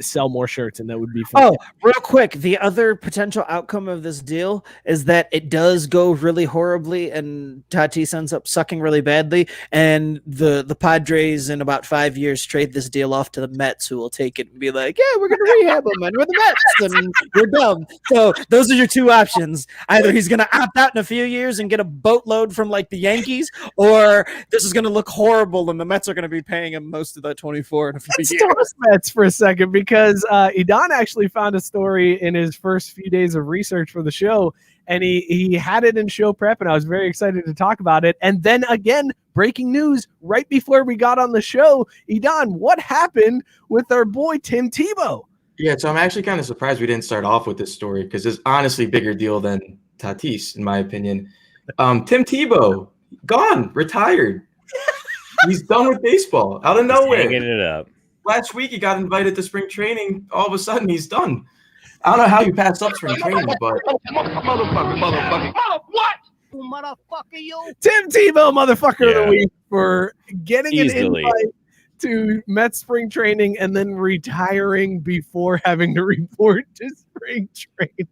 sell more shirts, and that would be fun. Oh, real quick, the other potential outcome of this deal is that it does go really horribly, and Tatis ends up sucking really badly, and the Padres in about 5 years trade this deal off to the Mets, who will take it and be like, yeah, we're going to rehab him, and we're the Mets, and we're dumb. So those are your two options. Either he's going to opt out in a few years and get a boatload from like the Yankees, or this is going to look horrible, and the Mets are going to be paying him most of that 24 in a few years. Mets for a second, because Idan actually found a story in his first few days of research for the show, and he had it in show prep, and I was very excited to talk about it. And then again, breaking news right before we got on the show. Idan, what happened with our boy Tim Tebow? Yeah, so I'm actually kind of surprised we didn't start off with this story, because it's honestly a bigger deal than Tatis, in my opinion. Tim Tebow, gone, retired. He's done with baseball out of nowhere. Hanging it up. Last week he got invited to spring training. All of a sudden he's done. I don't know how you passed up spring training, but Motherfucker, what? Motherfucker, you. Tim Tebow, motherfucker of the week, for getting Easily. an invite to Mets spring training and then retiring before having to report to spring training.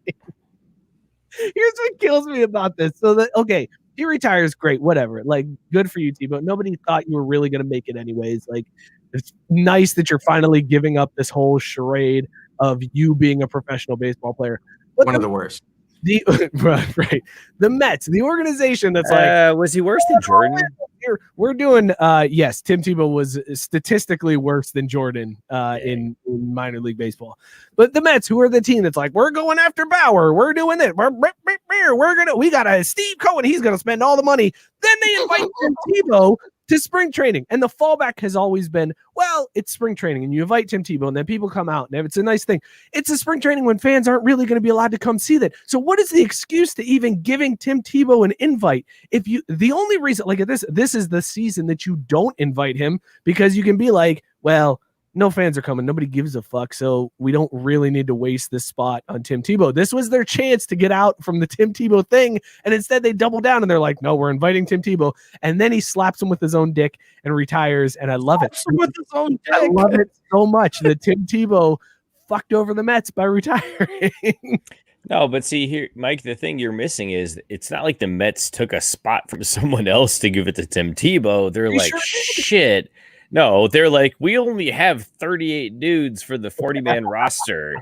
Here's what kills me about this. So that, okay, he retires, great, whatever. Like, good for you, Tebow. Nobody thought you were really going to make it anyways. Like, it's nice that you're finally giving up this whole charade of you being a professional baseball player. But one of the worst. Right. The Mets, the organization that's like, was he worse than Jordan? We're doing, yes, Tim Tebow was statistically worse than Jordan in minor league baseball. But the Mets, who are the team that's like, we're going after Bauer, we're doing it, we got a Steve Cohen, he's gonna spend all the money. Then they invite Tim Tebow to spring training, and the fallback has always been, well, it's spring training, and you invite Tim Tebow, and then people come out, and it's a nice thing. It's a spring training when fans aren't really going to be allowed to come see that. So what is the excuse to even giving Tim Tebow an invite? If you, the only reason, like this is the season that you don't invite him, because you can be like, well, no fans are coming. Nobody gives a fuck. So we don't really need to waste this spot on Tim Tebow. This was their chance to get out from the Tim Tebow thing. And instead they double down and they're like, no, we're inviting Tim Tebow. And then he slaps him with his own dick and retires. And I love it. With his own dick. I love it so much that Tim Tebow fucked over the Mets by retiring. No, but see here, Mike, the thing you're missing is it's not like the Mets took a spot from someone else to give it to Tim Tebow. They're like, shit. No, they're like, we only have 38 dudes for the 40-man roster.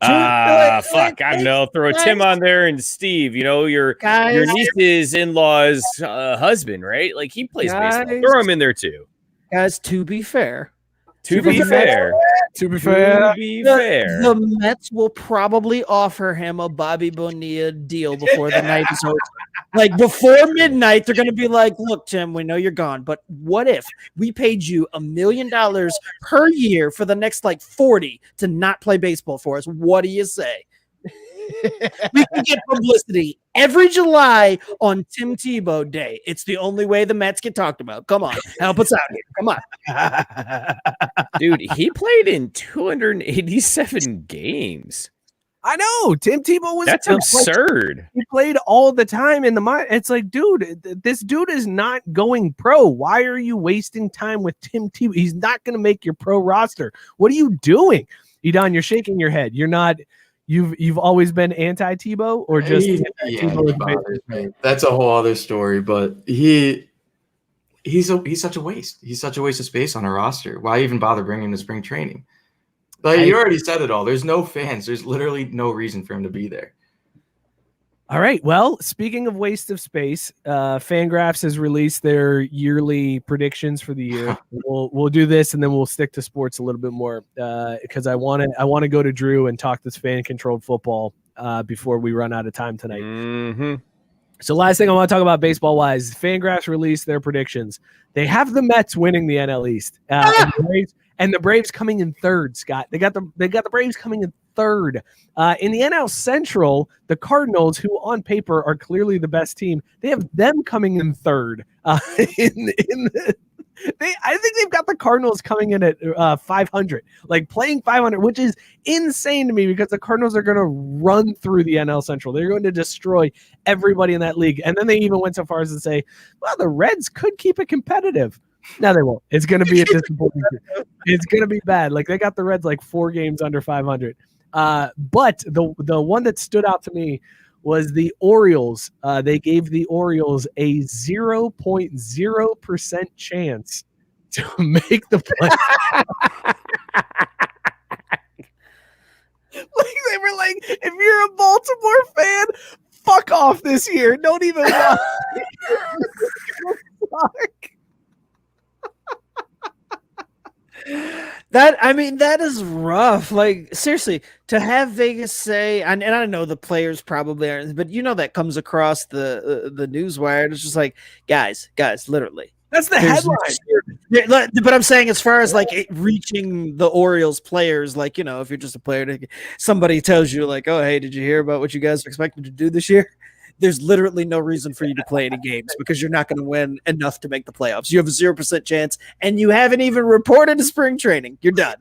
Fuck, I don't know. Throw Tim on there and Steve, your niece's in-law's husband, right? Like, he plays baseball. Throw him in there, too. Guys, to be fair, the Mets will probably offer him a Bobby Bonilla deal before the night is over. Like before midnight, they're going to be like, look, Tim, we know you're gone, but what if we paid you $1 million per year for the next 40 to not play baseball for us? What do you say? We can get publicity every July on Tim Tebow Day. It's the only way the Mets get talked about. Come on, help us out here. Come on. Dude, he played in 287 games. I know. Tim Tebow was That's absurd. He played all the time in the mind. It's like, dude, this dude is not going pro. Why are you wasting time with Tim Tebow? He's not going to make your pro roster. What are you doing? Idan, you're shaking your head. You're not. You've always been anti-Tebow or just Tebow? That's a whole other story, but he's such a waste. He's such a waste of space on a roster. Why even bother bringing him to spring training? Like you already said it all. There's no fans. There's literally no reason for him to be there. All right. Well, speaking of waste of space, Fangraphs has released their yearly predictions for the year. We'll do this and then we'll stick to sports a little bit more because I want to go to Drew and talk this fan-controlled football before we run out of time tonight. Mm-hmm. So last thing I want to talk about baseball-wise, Fangraphs released their predictions. They have the Mets winning the NL East and the Braves coming in third, Scott. They got the Braves coming in third. In the NL Central, the Cardinals, who on paper are clearly the best team, they have them coming in third. I think they've got the Cardinals coming in at 500, like playing 500, which is insane to me because the Cardinals are going to run through the NL Central. They're going to destroy everybody in that league. And then they even went so far as to say, well, the Reds could keep it competitive. No, they won't. It's going to be a disappointing. It's going to be bad. Like they got the Reds 4 games under 500. But the one that stood out to me was the Orioles. They gave the Orioles a 0.0% chance to make the play. They were like, if you're a Baltimore fan, fuck off this year. Don't even watch. That is rough. Like seriously, to have Vegas say, and I know the players probably aren't, but that comes across the news wire. It's just like, guys, literally. That's the headline. But I'm saying as far as it reaching the Orioles players, if you're just a player, somebody tells you oh, hey, did you hear about what you guys are expected to do this year? There's literally no reason for you to play any games because you're not going to win enough to make the playoffs. You have a 0% chance, and you haven't even reported to spring training. You're done.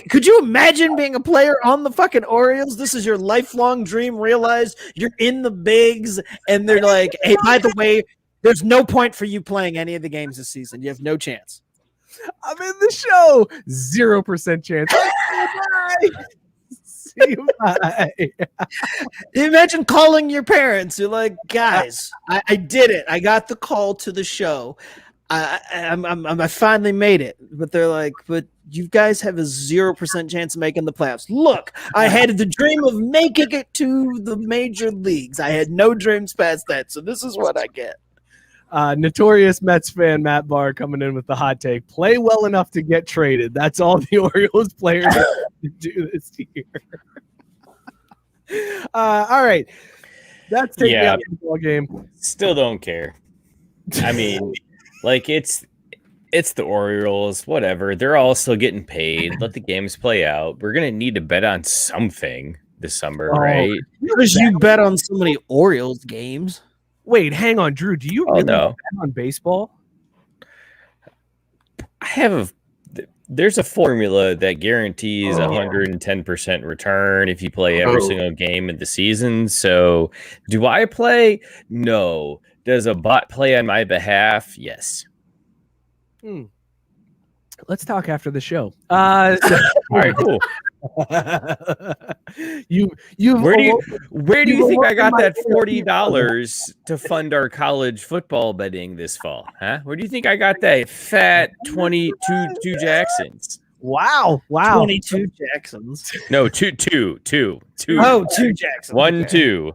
Could you imagine being a player on the fucking Orioles? This is your lifelong dream realized. You're in the bigs, and they're like, hey, by the way, there's no point for you playing any of the games this season. You have no chance. I'm in the show. 0% chance. Imagine calling your parents. You're like, guys, I did it. I got the call to the show. I finally made it. But they're like, but you guys have a 0% chance of making the playoffs. Look, I had the dream of making it to the major leagues. I had no dreams past that. So this is what I get. Notorious Mets fan Matt Barr coming in with the hot take. Play well enough to get traded. That's all the Orioles players have to do this year. All right. That's taking out the ball game. Still don't care. I mean, it's the Orioles, whatever. They're all still getting paid. Let the games play out. We're gonna need to bet on something this summer, right? Because you bet on so many Orioles games. Wait, hang on, Drew. Do you really bet on baseball? I have There's a formula that guarantees 110% return if you play every single game of the season. So, do I play? No. Does a bot play on my behalf? Yes. Let's talk after the show. All right, cool. Where do you think I got that $40 to fund our college football betting this fall? Huh? Where do you think I got that fat 22 Jacksons? Wow. 22 Jacksons. No, two. Oh, 2 Jacksons. 1, 2.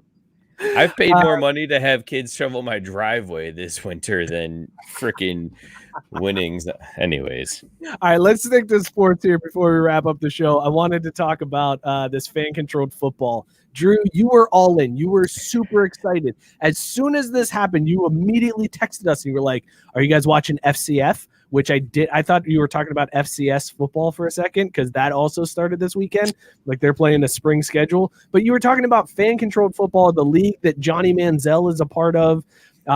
I've paid more money to have kids shovel my driveway this winter than freaking winnings. Anyways. All right, let's stick to sports here before we wrap up the show. I wanted to talk about this fan-controlled football. Drew, you were all in. You were super excited. As soon as this happened, you immediately texted us and you were like, are you guys watching FCF? Which I did. I thought you were talking about FCS football for a second because that also started this weekend. Like they're playing a spring schedule. But you were talking about fan-controlled football, the league that Johnny Manziel is a part of,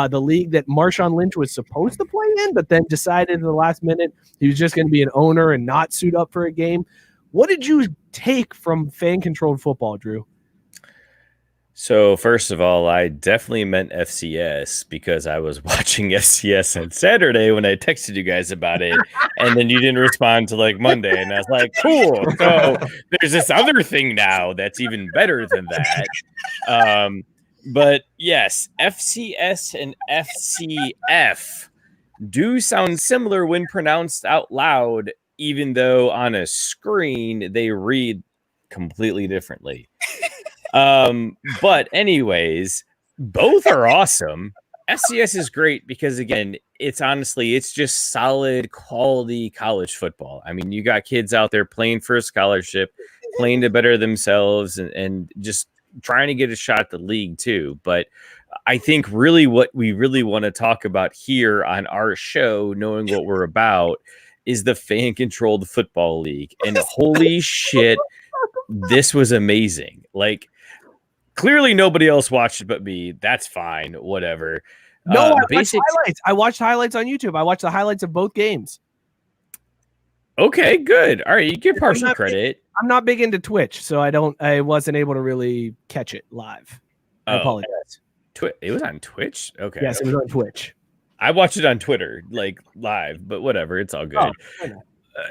the league that Marshawn Lynch was supposed to play in, but then decided in the last minute he was just going to be an owner and not suit up for a game. What did you take from fan-controlled football, Drew? So first of all, I definitely meant FCS because I was watching FCS on Saturday when I texted you guys about it, and then you didn't respond to like Monday, and I was like, cool. So there's this other thing now that's even better than that. But yes, FCS and FCF do sound similar when pronounced out loud, even though on a screen they read completely differently. But anyways, both are awesome. FCS is great because again, it's just solid quality college football. I mean, you got kids out there playing for a scholarship, playing to better themselves and just trying to get a shot at the league too. But I think really what we really want to talk about here on our show, knowing what we're about, is the fan-controlled football league. And holy shit, this was amazing. Like, clearly nobody else watched it but me. That's fine. Whatever. No, I watched highlights. I watched highlights on YouTube. I watched the highlights of both games. Okay, good. All right, you get partial credit. I'm not big into Twitch, so I wasn't able to really catch it live. I apologize. It was on Twitch? Okay. Yes, it was on Twitch. I watched it on Twitter, like live, but whatever. It's all good.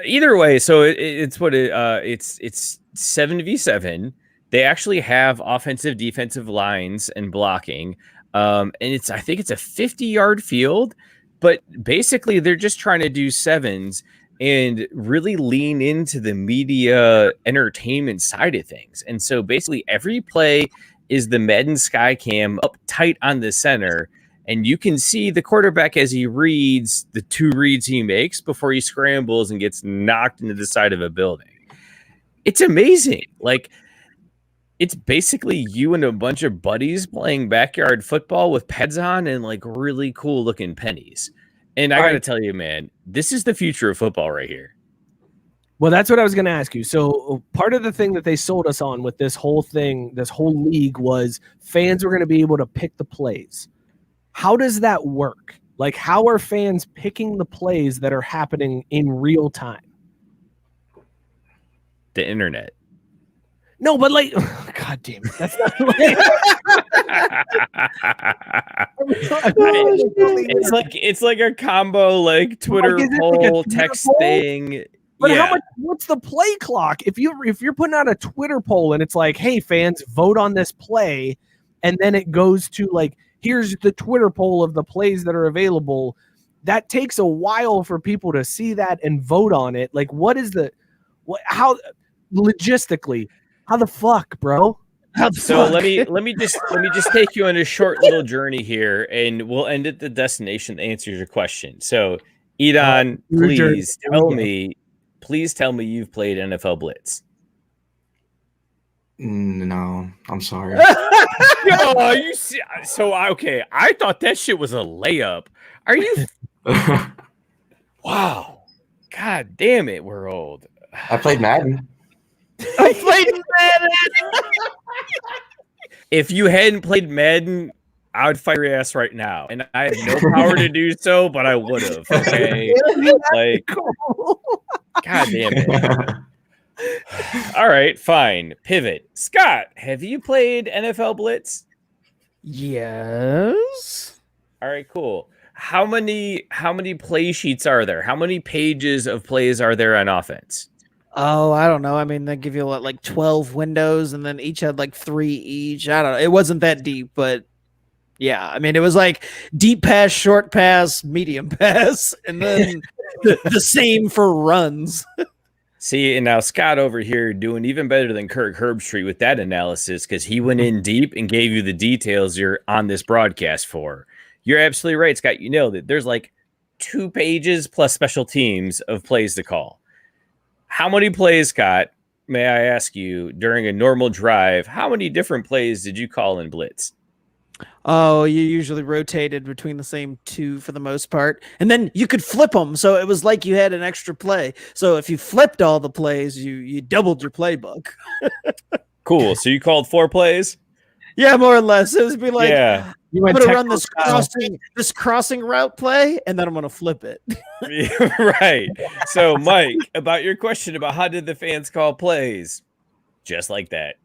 Either way, so it's 7v7. They actually have offensive, defensive lines and blocking. And I think it's a 50-yard field, but basically they're just trying to do sevens and really lean into the media entertainment side of things. And so basically every play is the Madden Sky Cam up tight on the center, and you can see the quarterback as he reads the 2 reads he makes before he scrambles and gets knocked into the side of a building. It's amazing. Like, it's basically you and a bunch of buddies playing backyard football with pads on and like really cool looking pennies. And I got to tell you, man, this is the future of football right here. Well, that's what I was going to ask you. So part of the thing that they sold us on with this whole thing, this whole league, was fans were going to be able to pick the plays. How does that work? Like, how are fans picking the plays that are happening in real time? The internet. No, but like, God damn it. That's not it's like a combo, like Twitter poll, text thing. But how much? What's the play clock? If you're putting out a Twitter poll and it's like, hey fans, vote on this play, and then it goes to like, here's the Twitter poll of the plays that are available. That takes a while for people to see that and vote on it. Like, how logistically? How the fuck, bro? Let me just take you on a short little journey here, and we'll end at the destination that answers your question. So, Idan, please tell me you've played NFL Blitz. No, I'm sorry. No, you see, okay. I thought that shit was a layup. Are you? Wow. God damn it, we're old. I played Madden. I played Madden. If you hadn't played Madden, I would fight your ass right now, and I have no power to do so, but I would have. Okay, like God damn it. All right, fine. Pivot. Scott, have you played NFL Blitz? Yes. All right, cool. How many play sheets are there? How many pages of plays are there on offense? Oh, I don't know. I mean, they give you like 12 windows, and then each had like 3 each. I don't know. It wasn't that deep, but yeah. I mean, it was like deep pass, short pass, medium pass, and then the same for runs. See, and now Scott over here doing even better than Kirk Herbstreit with that analysis because he went in deep and gave you the details you're on this broadcast for. You're absolutely right, Scott. You nailed it. There's like 2 pages plus special teams of plays to call. How many plays, Scott, may I ask you, during a normal drive, how many different plays did you call in Blitz? Oh, you usually rotated between the same 2 for the most part. And then you could flip them. So it was like you had an extra play. So if you flipped all the plays, you doubled your playbook. Cool. So you called 4 plays? Yeah, more or less. It would be like, yeah. I'm going to run this crossing route play, and then I'm going to flip it. Right. So, Mike, about your question about how did the fans call plays? Just like that.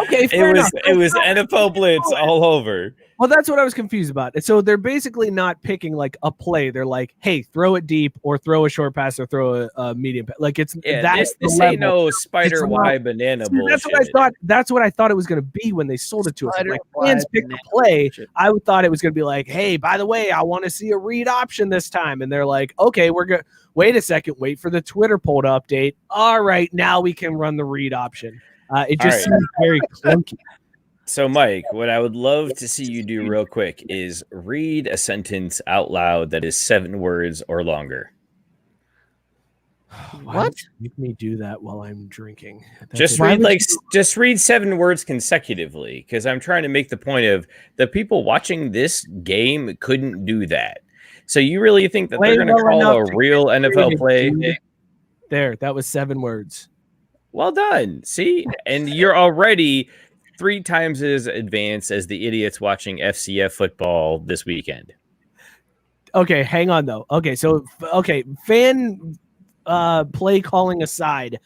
Okay, it was NFL Blitz all over. Well, that's what I was confused about. So they're basically not picking like a play. They're like, hey, throw it deep or throw a short pass or throw a medium pass. Like it's this ain't no spider Y banana bullshit. That's what I thought. That's what I thought it was going to be when they sold it to us. Like fans pick the play. I thought it was going to be like, hey, by the way, I want to see a read option this time. And they're like, okay, we're good. Wait a second. Wait for the Twitter poll to update. All right, now we can run the read option. It just seems very clunky. So, Mike, what I would love to see you do real quick is read a sentence out loud that is 7 words or longer. What? Make me do that while I'm drinking. Just read 7 words consecutively, because I'm trying to make the point of the people watching this game couldn't do that. So you really think that they're going to call a real NFL play? There, that was 7 words. Well done. See, and you're already 3 times as advanced as the idiots watching FCF football this weekend. Okay, hang on though. Okay, so fan play calling aside,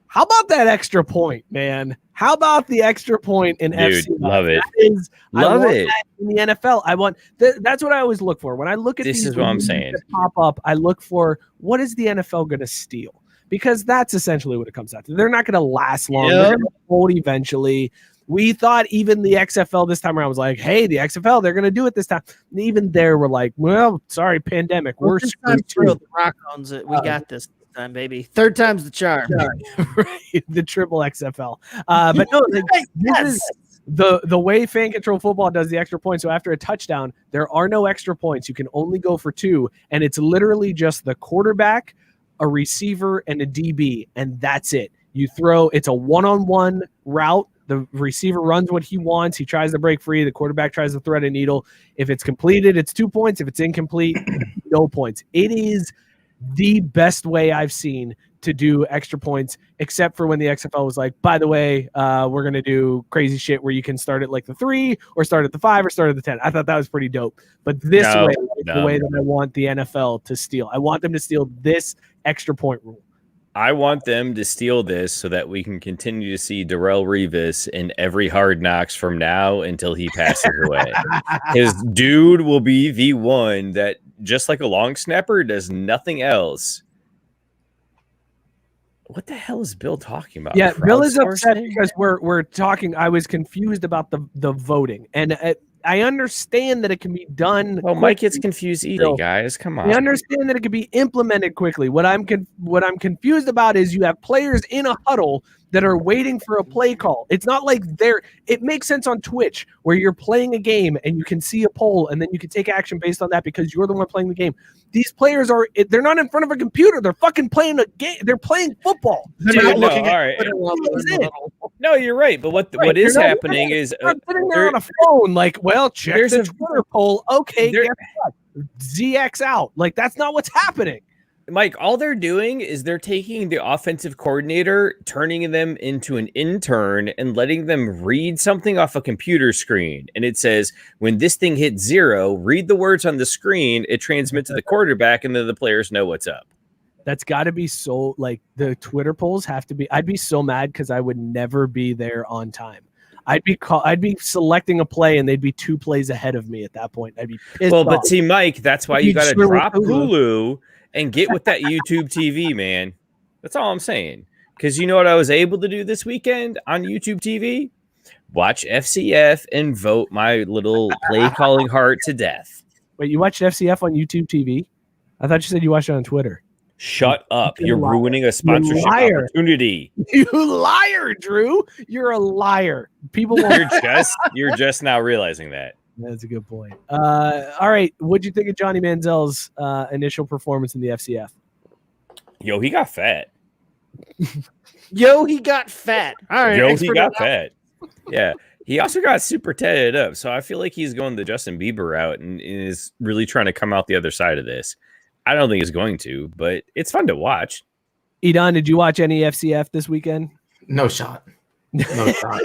how about that extra point, man? How about the extra point in FCF? Love it. Love it. In the NFL, I want that's what I always look for when I look at this. Is what I'm saying. That pop up. I look for what is the NFL going to steal, because that's essentially what it comes out to. They're not going to last long. They're going to fold eventually. We thought even the XFL this time around was like, hey, the XFL, they're going to do it this time. And even there, we're like, well, sorry, pandemic. We're screwed too. The rock owns it. We got this time, baby. 3rd time's the charm. Right, the triple XFL. But no, this is the way Fan Control Football does the extra point. So after a touchdown, there are no extra points. You can only go for 2. And it's literally just the quarterback, a receiver, and a DB. And that's it. You throw, it's a one-on-one route. The receiver runs what he wants. He tries to break free. The quarterback tries to thread a needle. If it's completed, it's 2 points. If it's incomplete, no points. It is the best way I've seen to do extra points, except for when the XFL was like, by the way, we're going to do crazy shit where you can start at like the 3 or start at the 5 or start at the 10. I thought that was pretty dope. But this way is the way that I want the NFL to steal. I want them to steal this extra point rule. I want them to steal this so that we can continue to see Darrelle Revis in every Hard Knocks from now until he passes away. His dude will be the one that, just like a long snapper, does nothing else. What the hell is Bill talking about? Yeah, Bill is upset because we're talking. I was confused about the voting, and I understand that it can be done. Well, Mike gets confused eating, guys. Come on. I understand that it can be implemented quickly. What I'm confused about is you have players in a huddle that are waiting for a play call. It's not like it makes sense on Twitch where you're playing a game and you can see a poll and then you can take action based on that because you're the one playing the game. These players they're not in front of a computer. They're fucking playing a game. They're playing football. They're not looking at Twitter. No, you're right. But what is happening is they're sitting there on a phone like, well, check the Twitter poll. Okay, guess what? ZX out. Like, that's not what's happening. Mike, all they're doing is they're taking the offensive coordinator, turning them into an intern, and letting them read something off a computer screen. And it says, when this thing hits 0, read the words on the screen. It transmits to the quarterback, and then the players know what's up. That's got to be so, like, the Twitter polls have to be. I'd be so mad because I would never be there on time. I'd be selecting a play and they'd be 2 plays ahead of me at that point. I'd be pissed off. But see, Mike, that's why you got to drop Hulu and get with that YouTube TV, man. That's all I'm saying. Because you know what I was able to do this weekend on YouTube TV? Watch FCF and vote my little play calling heart to death. Wait, you watched FCF on YouTube TV? I thought you said you watched it on Twitter. Shut up. You're ruining a sponsorship opportunity. You liar, Drew. You're a liar. People won't. You're just now realizing that. That's a good point. All right. What'd you think of Johnny Manziel's initial performance in the FCF? Yo, he got fat. Yo, he got fat. All right. Yo, he got fat. Yeah. He also got super tatted up. So I feel like he's going the Justin Bieber route and is really trying to come out the other side of this. I don't think he's going to, but it's fun to watch. Idan, did you watch any FCF this weekend? No shot. No shot.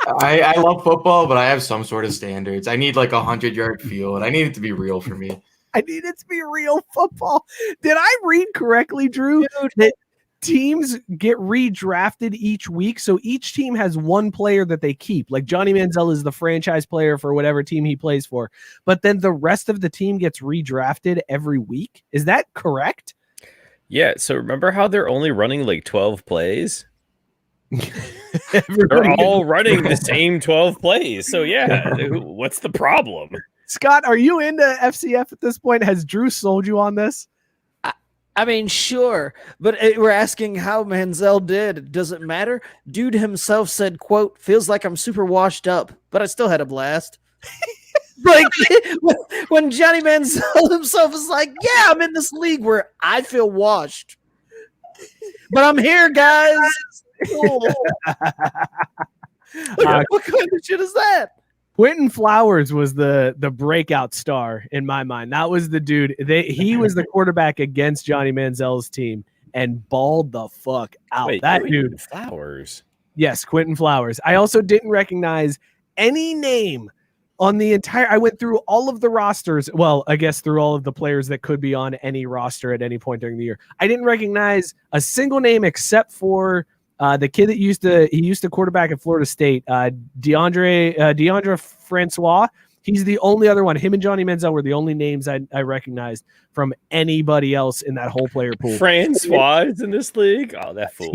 I love football, but I have some sort of standards. I need like 100-yard field. I need it to be real for me. I need it to be real football. Did I read correctly, Drew, that teams get redrafted each week? So each team has one player that they keep. Like Johnny Manziel is the franchise player for whatever team he plays for. But then the rest of the team gets redrafted every week. Is that correct? Yeah. So remember how they're only running like 12 plays? They're all running the same 12 plays. So yeah, what's the problem? Scott, are you into FCF at this point? Has Drew sold you on this? I mean, sure, but we're asking how Manziel did. Does it matter? Dude himself said, quote, feels like I'm super washed up, but I still had a blast. Like when Johnny Manziel himself is like, yeah, I'm in this league where I feel washed, but I'm here, guys. What kind of shit is that? Quentin Flowers was the breakout star in my mind. That was the dude. He was the quarterback against Johnny Manziel's team and balled the fuck out. Wait, that dude. Flowers. Yes, Quentin Flowers. I also didn't recognize any name on the entire. I went through all of the rosters. Well, I guess through all of the players that could be on any roster at any point during the year. I didn't recognize a single name except for the kid that used to quarterback at Florida State, DeAndre Francois. He's the only other one. Him and Johnny Manziel were the only names I recognized from anybody else in that whole player pool. Francois is in this league. Oh, that fool.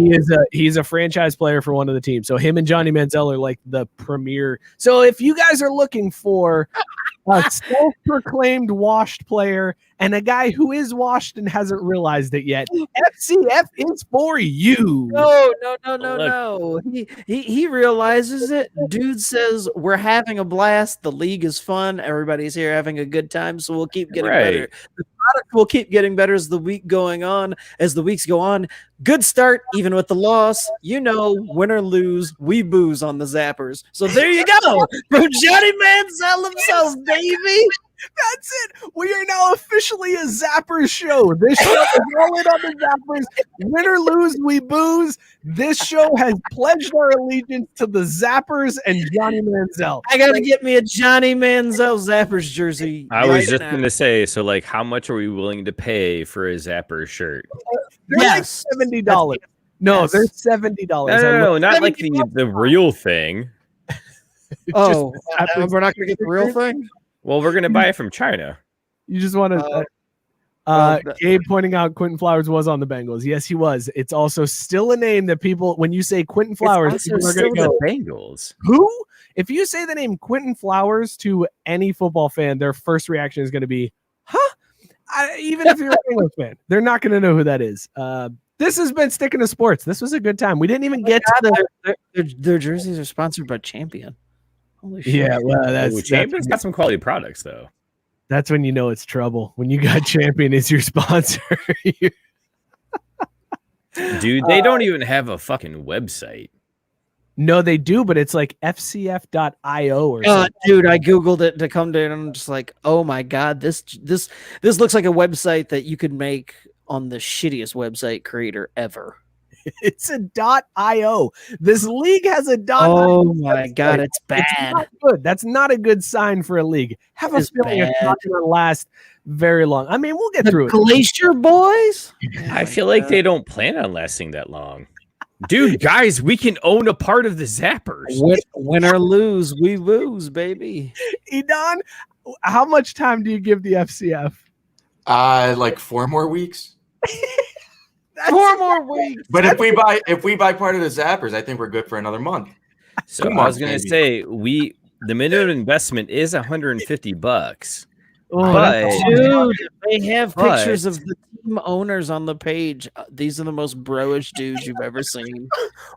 He's a franchise player for one of the teams. So him and Johnny Manziel are like the premier. So if you guys are looking for a self-proclaimed washed player and a guy who is washed and hasn't realized it yet, FCF is for you. No. He realizes it. Dude says we're having a blast. The league is fun. Everybody's here having a good time. So we'll keep getting better. The product will keep getting better as the weeks go on. Good start, even with the loss. You know, win or lose, we booze on the Zappers. So there you go. From Johnny Manziel himself, baby. That's it. We are now officially a Zappers show. This show is all in on the Zappers. Win or lose, we booze. This show has pledged our allegiance to the Zappers and Johnny Manziel. I gotta get me a Johnny Manziel Zappers jersey. I was just gonna say, so like, how much are we willing to pay for a Zappers shirt? They're like $70. No, they're $70. No, not like the real thing. Oh, we're not gonna get the real thing. Well, we're going to buy it from China. You just want to... Gabe pointing out Quentin Flowers was on the Bengals. Yes, he was. It's also still a name that people, when you say Quentin Flowers, people are going to go, Bengals. Who? If you say the name Quentin Flowers to any football fan, their first reaction is going to be, huh? Even if you're a Bengals fan, they're not going to know who that is. This has been Sticking to Sports. This was a good time. We didn't even get to their jerseys are sponsored by Champion. Holy shit. Yeah, well, Champion's got some quality products, though. That's when you know it's trouble. When you got Champion as your sponsor. Dude, they don't even have a fucking website. No, they do, but it's like fcf.io or something. Dude, I Googled it to come to it, and I'm just like, oh my God, this looks like a website that you could make on the shittiest website creator ever. It's a .io. This league has a Oh my God, it's bad. It's not good. That's not a good sign for a league. Have a It's feeling it's bad. not going to last very long. I mean, we'll get through it. Glacier Boys? I feel like they don't plan on lasting that long. Dude, guys, we can own a part of the Zappers. Win or lose, we lose, baby. Idan, how much time do you give the FCF? Like 4 more weeks. 4 more weeks. But if we buy part of the Zappers, I think we're good for another month. So 2 I months, was gonna maybe. say the minimum investment is $150. Oh, But Dude, they have But- pictures of the team owners on the page. These are the most bro-ish dudes you've ever seen.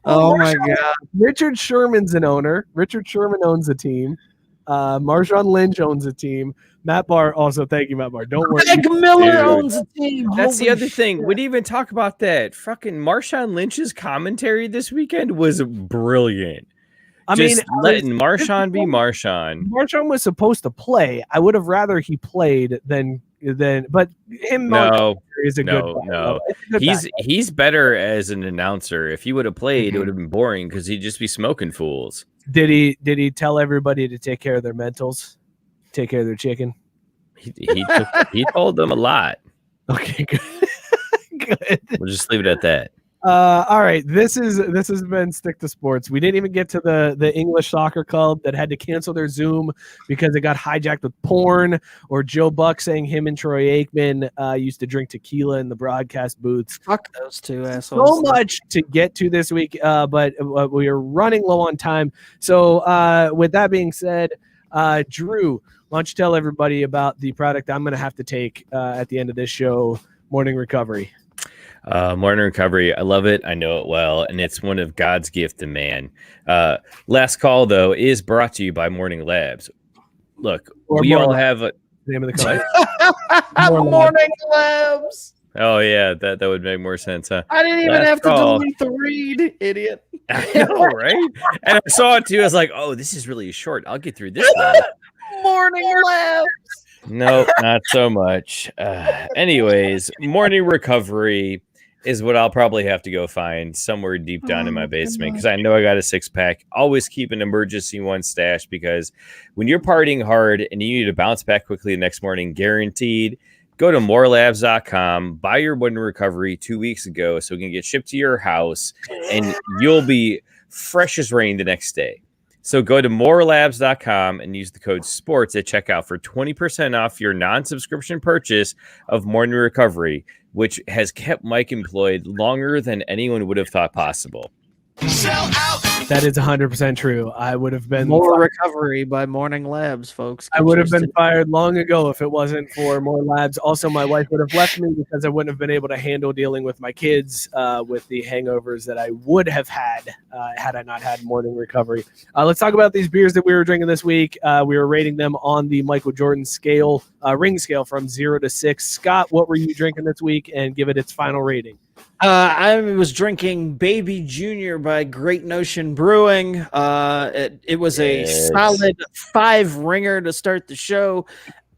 Oh my God. Richard Sherman's an owner. Richard Sherman owns a team. Marshawn Lynch owns a team. Matt Barr also. Thank you, Matt Barr. Don't worry. Greg Miller Dude. owns a team. that's the Holy other thing. shit. We didn't even talk about that. Fucking Marshawn Lynch's commentary this weekend was brilliant. I Just mean, letting Marshawn be Marshawn. Marshawn was supposed to play. I would have rather he played than. But him. No, is a no, good. no. It's a good back. He's better as an announcer. If he would have played, it Mhm. would have been boring because he'd just be smoking fools. Did he tell everybody to take care of their mentals, take care of their chicken? He told them a lot. Okay, good. Good. We'll just leave it at that. All right. This has been Stick to Sports. We didn't even get to the English soccer club that had to cancel their Zoom because it got hijacked with porn, or Joe Buck saying him and Troy Aikman used to drink tequila in the broadcast booths. Fuck those two assholes. So much to get to this week, but we are running low on time. So with that being said, Drew, why don't you tell everybody about the product I'm going to have to take at the end of this show, Morning Recovery. Morning Recovery. I love it. I know it well. And it's one of God's gift to man. Last Call, though, is brought to you by Morning Labs. Look, we all have a... Name of the company. Morning Labs. Oh, yeah, that would make more sense, huh? I didn't even Last have to call. delete the read, idiot. I know, right? And I saw it, too. I was like, oh, this is really short. I'll get through this one. Morning Labs. No, not so much. Anyways, Morning Recovery is what I'll probably have to go find somewhere deep down in my basement because I know I got a 6-pack. Always keep an emergency one stashed because when you're partying hard and you need to bounce back quickly the next morning, guaranteed, go to morelabs.com, buy your Morning Recovery 2 weeks ago so it can get shipped to your house and you'll be fresh as rain the next day. So go to morelabs.com and use the code SPORTS at checkout for 20% off your non-subscription purchase of Morning Recovery, which has kept Mike employed longer than anyone would have thought possible. That is 100% true. I would have been More Recovery by Morning Labs, folks. I would have been fired long ago if it wasn't for More Labs. Also, my wife would have left me because I wouldn't have been able to handle dealing with my kids with the hangovers that I would have had had I not had Morning Recovery. Let's talk about these beers that we were drinking this week. We were rating them on the Michael Jordan scale, ring scale from 0 to 6. Scott, what were you drinking this week, and give it its final rating? I was drinking Baby Junior by Great Notion Brewing. It was a solid 5 ringer to start the show,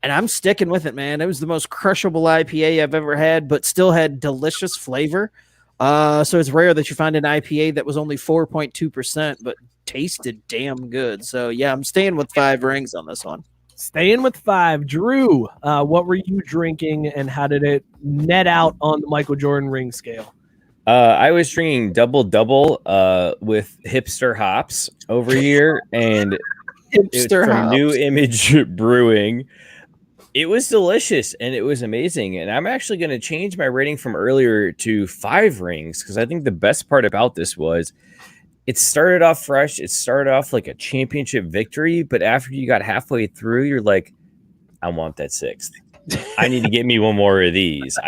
and I'm sticking with it, man. It was the most crushable IPA I've ever had, but still had delicious flavor. So it's rare that you find an IPA that was only 4.2%, but tasted damn good. So yeah, I'm staying with 5 rings on this one. Staying with 5. Drew, what were you drinking, and how did it net out on the Michael Jordan ring scale? I was drinking Double Double with hipster hops over here, and it's Hipster from hops. New Image Brewing. It was delicious, and it was amazing. And I'm actually going to change my rating from earlier to 5 rings because I think the best part about this was it started off fresh. It started off like a championship victory, but after you got halfway through, you're like, I want that 6th. I need to get me one more of these.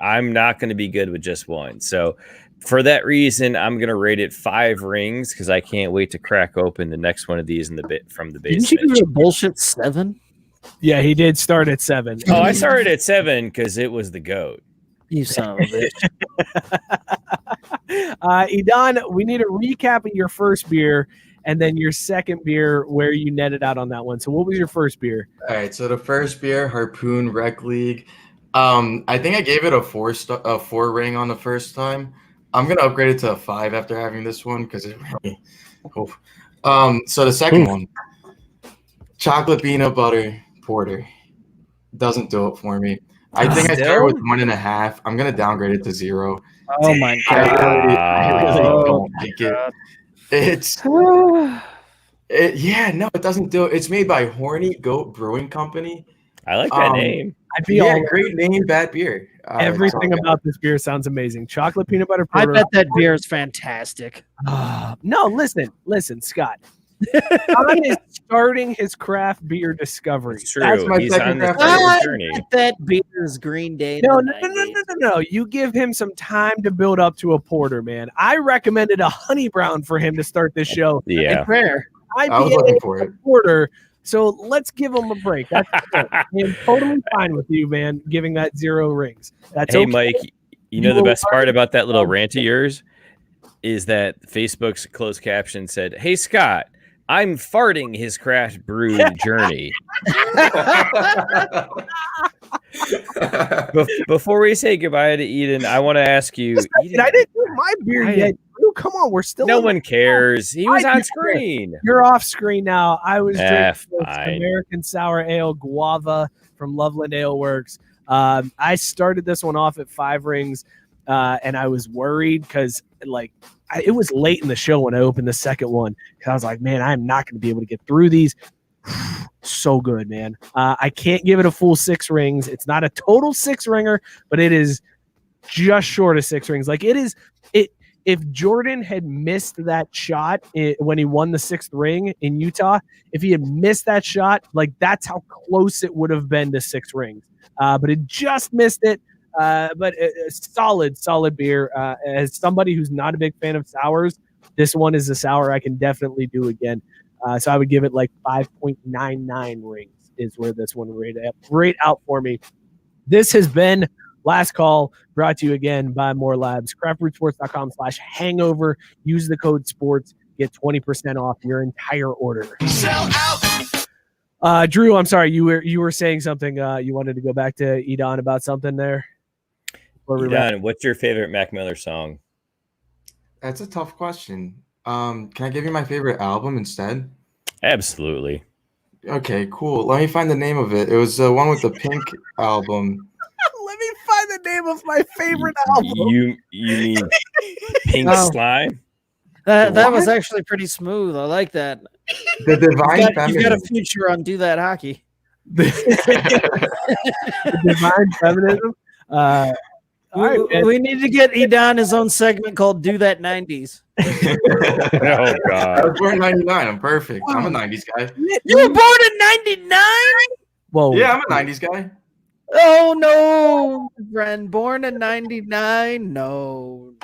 I'm not going to be good with just one. So for that reason, I'm going to rate it 5 rings because I can't wait to crack open the next one of these from the Didn't you basement. give it a bullshit 7? Yeah, he did start at 7. Oh, I started at 7 because it was the GOAT. You son of a bitch. Idan, we need a recap of your first beer and then your second beer where you netted out on that one. So what was your first beer? All right, so the first beer, Harpoon Rec League. I think I gave it a 4 ring on the first time. I'm gonna upgrade it to a 5 after having this one because it really. So the second one, chocolate peanut butter porter, doesn't do it for me. I think I started with 1.5. I'm gonna downgrade it to 0. Oh my I god! really don't like it. It doesn't do it. It's made by Horny Goat Brewing Company. I like that name. Great name, bad beer. Everything about this beer sounds amazing. Chocolate peanut butter I porter. bet that beer is fantastic. No, listen, Scott. Idan is starting his craft beer discovery. It's true. That's my He's second on the preference. journey. That beer is Green Day. No. You give him some time to build up to a porter, man. I recommended a honey brown for him to start this show. Yeah. Fair. I was looking for it. Porter. So let's give him a break. That's I'm totally fine with you, man, giving that 0 rings. That's Hey, okay. Mike, you know the best part about that little rant of yours is that Facebook's closed caption said, "Hey, Scott, I'm farting his craft brew journey." Before we say goodbye to Idan, I want to ask you. Idan, I didn't do my beer yet. Drew, come on, we're still. no one cares. He was on screen. You're off screen now. I was drinking this fine. American Sour Ale Guava from Loveland Aleworks. I started this one off at 5 rings, and I was worried because it was late in the show when I opened the second one. I was like, man, I'm not going to be able to get through these. So good, man. I can't give it a full 6 rings. It's not a total 6 ringer, but it is just short of 6 rings. Like it is. If Jordan had missed that shot when he won the 6th ring in Utah, if he had missed that shot, like that's how close it would have been to 6 rings. But it just missed it. But a solid beer. As somebody who's not a big fan of sours, this one is a sour I can definitely do again. So I would give it like 5.99 rings is where this one rate out for me. This has been Last Call, brought to you again by More Labs. craftbrewsports.com/hangover. Use the code SPORTS. Get 20% off your entire order. Sell out. Drew, I'm sorry. You were saying something. You wanted to go back to Idan about something there? Idan, what's your favorite Mac Miller song? That's a tough question. Can I give you my favorite album instead? Absolutely. Okay, cool. Let me find the name of it. It was the one with the pink album. Let me find the name of my favorite album. You mean Pink Slime? That was actually pretty smooth. I like that. The Divine Feminine. You've got a future on Do That Hockey. The Divine Feminism. All right, we need to get Idan his own segment called Do That 90s. Oh, God. I was born in 99. I'm perfect. I'm a 90s guy. You were born in 99? Whoa. Yeah, I'm a 90s guy. Oh, no, friend. Born in 99? No.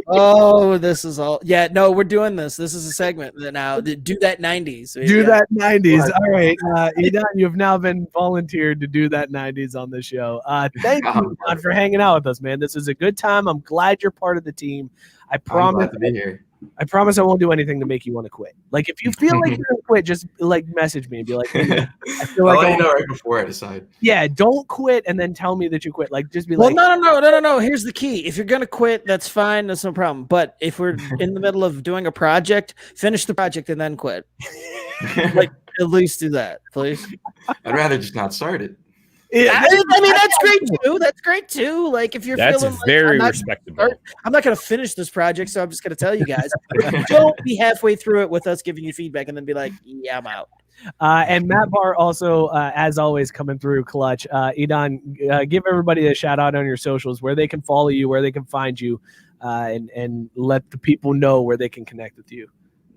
Oh, this is all. Yeah, no, we're doing this. This is a segment now. Do That 90s. Do That 90s. All right. Idan, you've now been volunteered to do that 90s on the show. Thank you, Idan, for hanging out with us, man. This is a good time. I'm glad you're part of the team. I promise. I'm glad to be here. I promise I won't do anything to make you want to quit. Like, if you feel like you're going to quit, just like message me and be like, hey, I feel like I'll let you know right before I decide. Yeah, don't quit and then tell me that you quit. Like, just be Well, like, no. Here's the key. If you're going to quit, that's fine. That's no problem. But if we're in the middle of doing a project, finish the project and then quit. Like, at least do that, please. I'd rather just not start it. Yeah, I mean, that's great too. That's great too. Like, if you're That's feeling very like, respectable. I'm not going to finish this project, so I'm just going to tell you guys, don't be halfway through it with us giving you feedback and then be like, yeah, I'm out. And Matt Barr also, as always, coming through clutch. Idan, give everybody a shout out on your socials, where they can follow you, where they can find you, and let the people know where they can connect with you.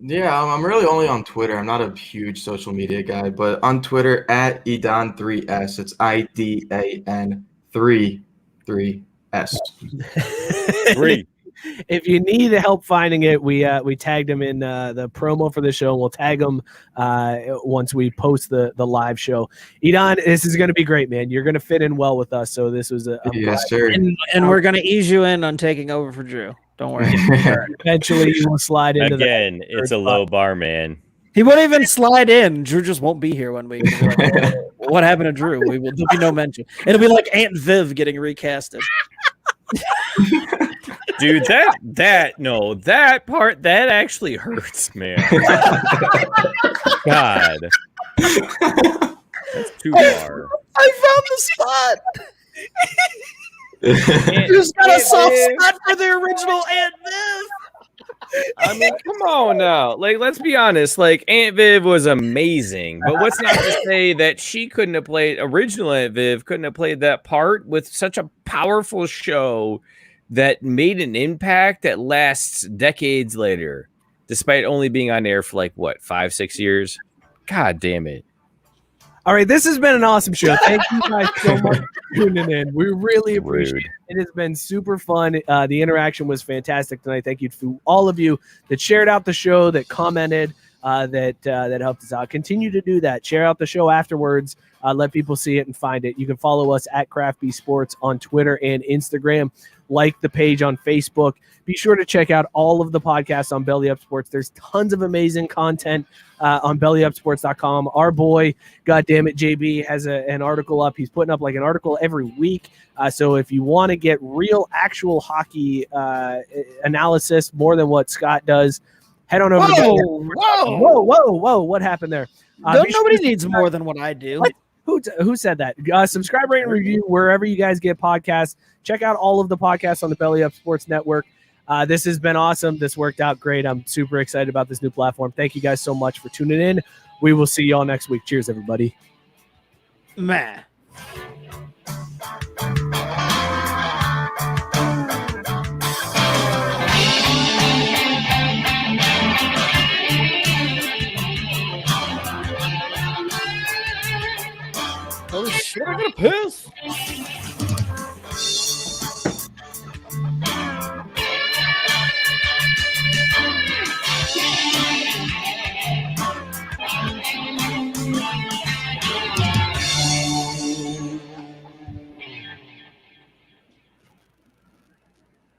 Yeah, I'm really only on Twitter. I'm not a huge social media guy, but on Twitter at Idan3S. It's IDAN 3S. 3. If you need help finding it, we tagged him in the promo for the show. We'll tag him once we post the live show. Idan, this is going to be great, man. You're going to fit in well with us. So this was Yes, sir. And we're going to ease you in on taking over for Drew. Don't worry. Eventually, you will slide into Again, it's a low bar, man. He won't even slide in. Drew just won't be here 1 week. What happened to Drew? There'll be no mention. It'll be like Aunt Viv getting recasted. Dude, that part that actually hurts, man. God, that's too far. I found the spot. You just got a soft spot for the original Aunt Viv. I mean, come on now. Like, let's be honest. Like, Aunt Viv was amazing, but what's not to say that she couldn't have played original Aunt Viv couldn't have played that part with such a powerful show that made an impact that lasts decades later, despite only being on air for like what 5-6 years. God damn it. All right, this has been an awesome show. Thank you guys so much for tuning in. We really appreciate it. It has been super fun. The interaction was fantastic tonight. Thank you to all of you that shared out the show, that commented, that helped us out. Continue to do that. Share out the show afterwards. Let people see it and find it. You can follow us at Craft Bee Sports on Twitter and Instagram. Like the page on Facebook. Be sure to check out all of the podcasts on Belly Up Sports. There's tons of amazing content on bellyupsports.com. Our boy, goddammit, JB, has an article up. He's putting up like an article every week. So if you want to get real, actual hockey analysis more than what Scott does, head on over to Belly Up Sports. Whoa. What happened there? Nobody needs more than what I do. What? Who said that? Subscribe, rate, and review wherever you guys get podcasts. Check out all of the podcasts on the Belly Up Sports Network. This has been awesome. This worked out great. I'm super excited about this new platform. Thank you guys so much for tuning in. We will see you all next week. Cheers, everybody. Man. Oh shit, I gotta piss.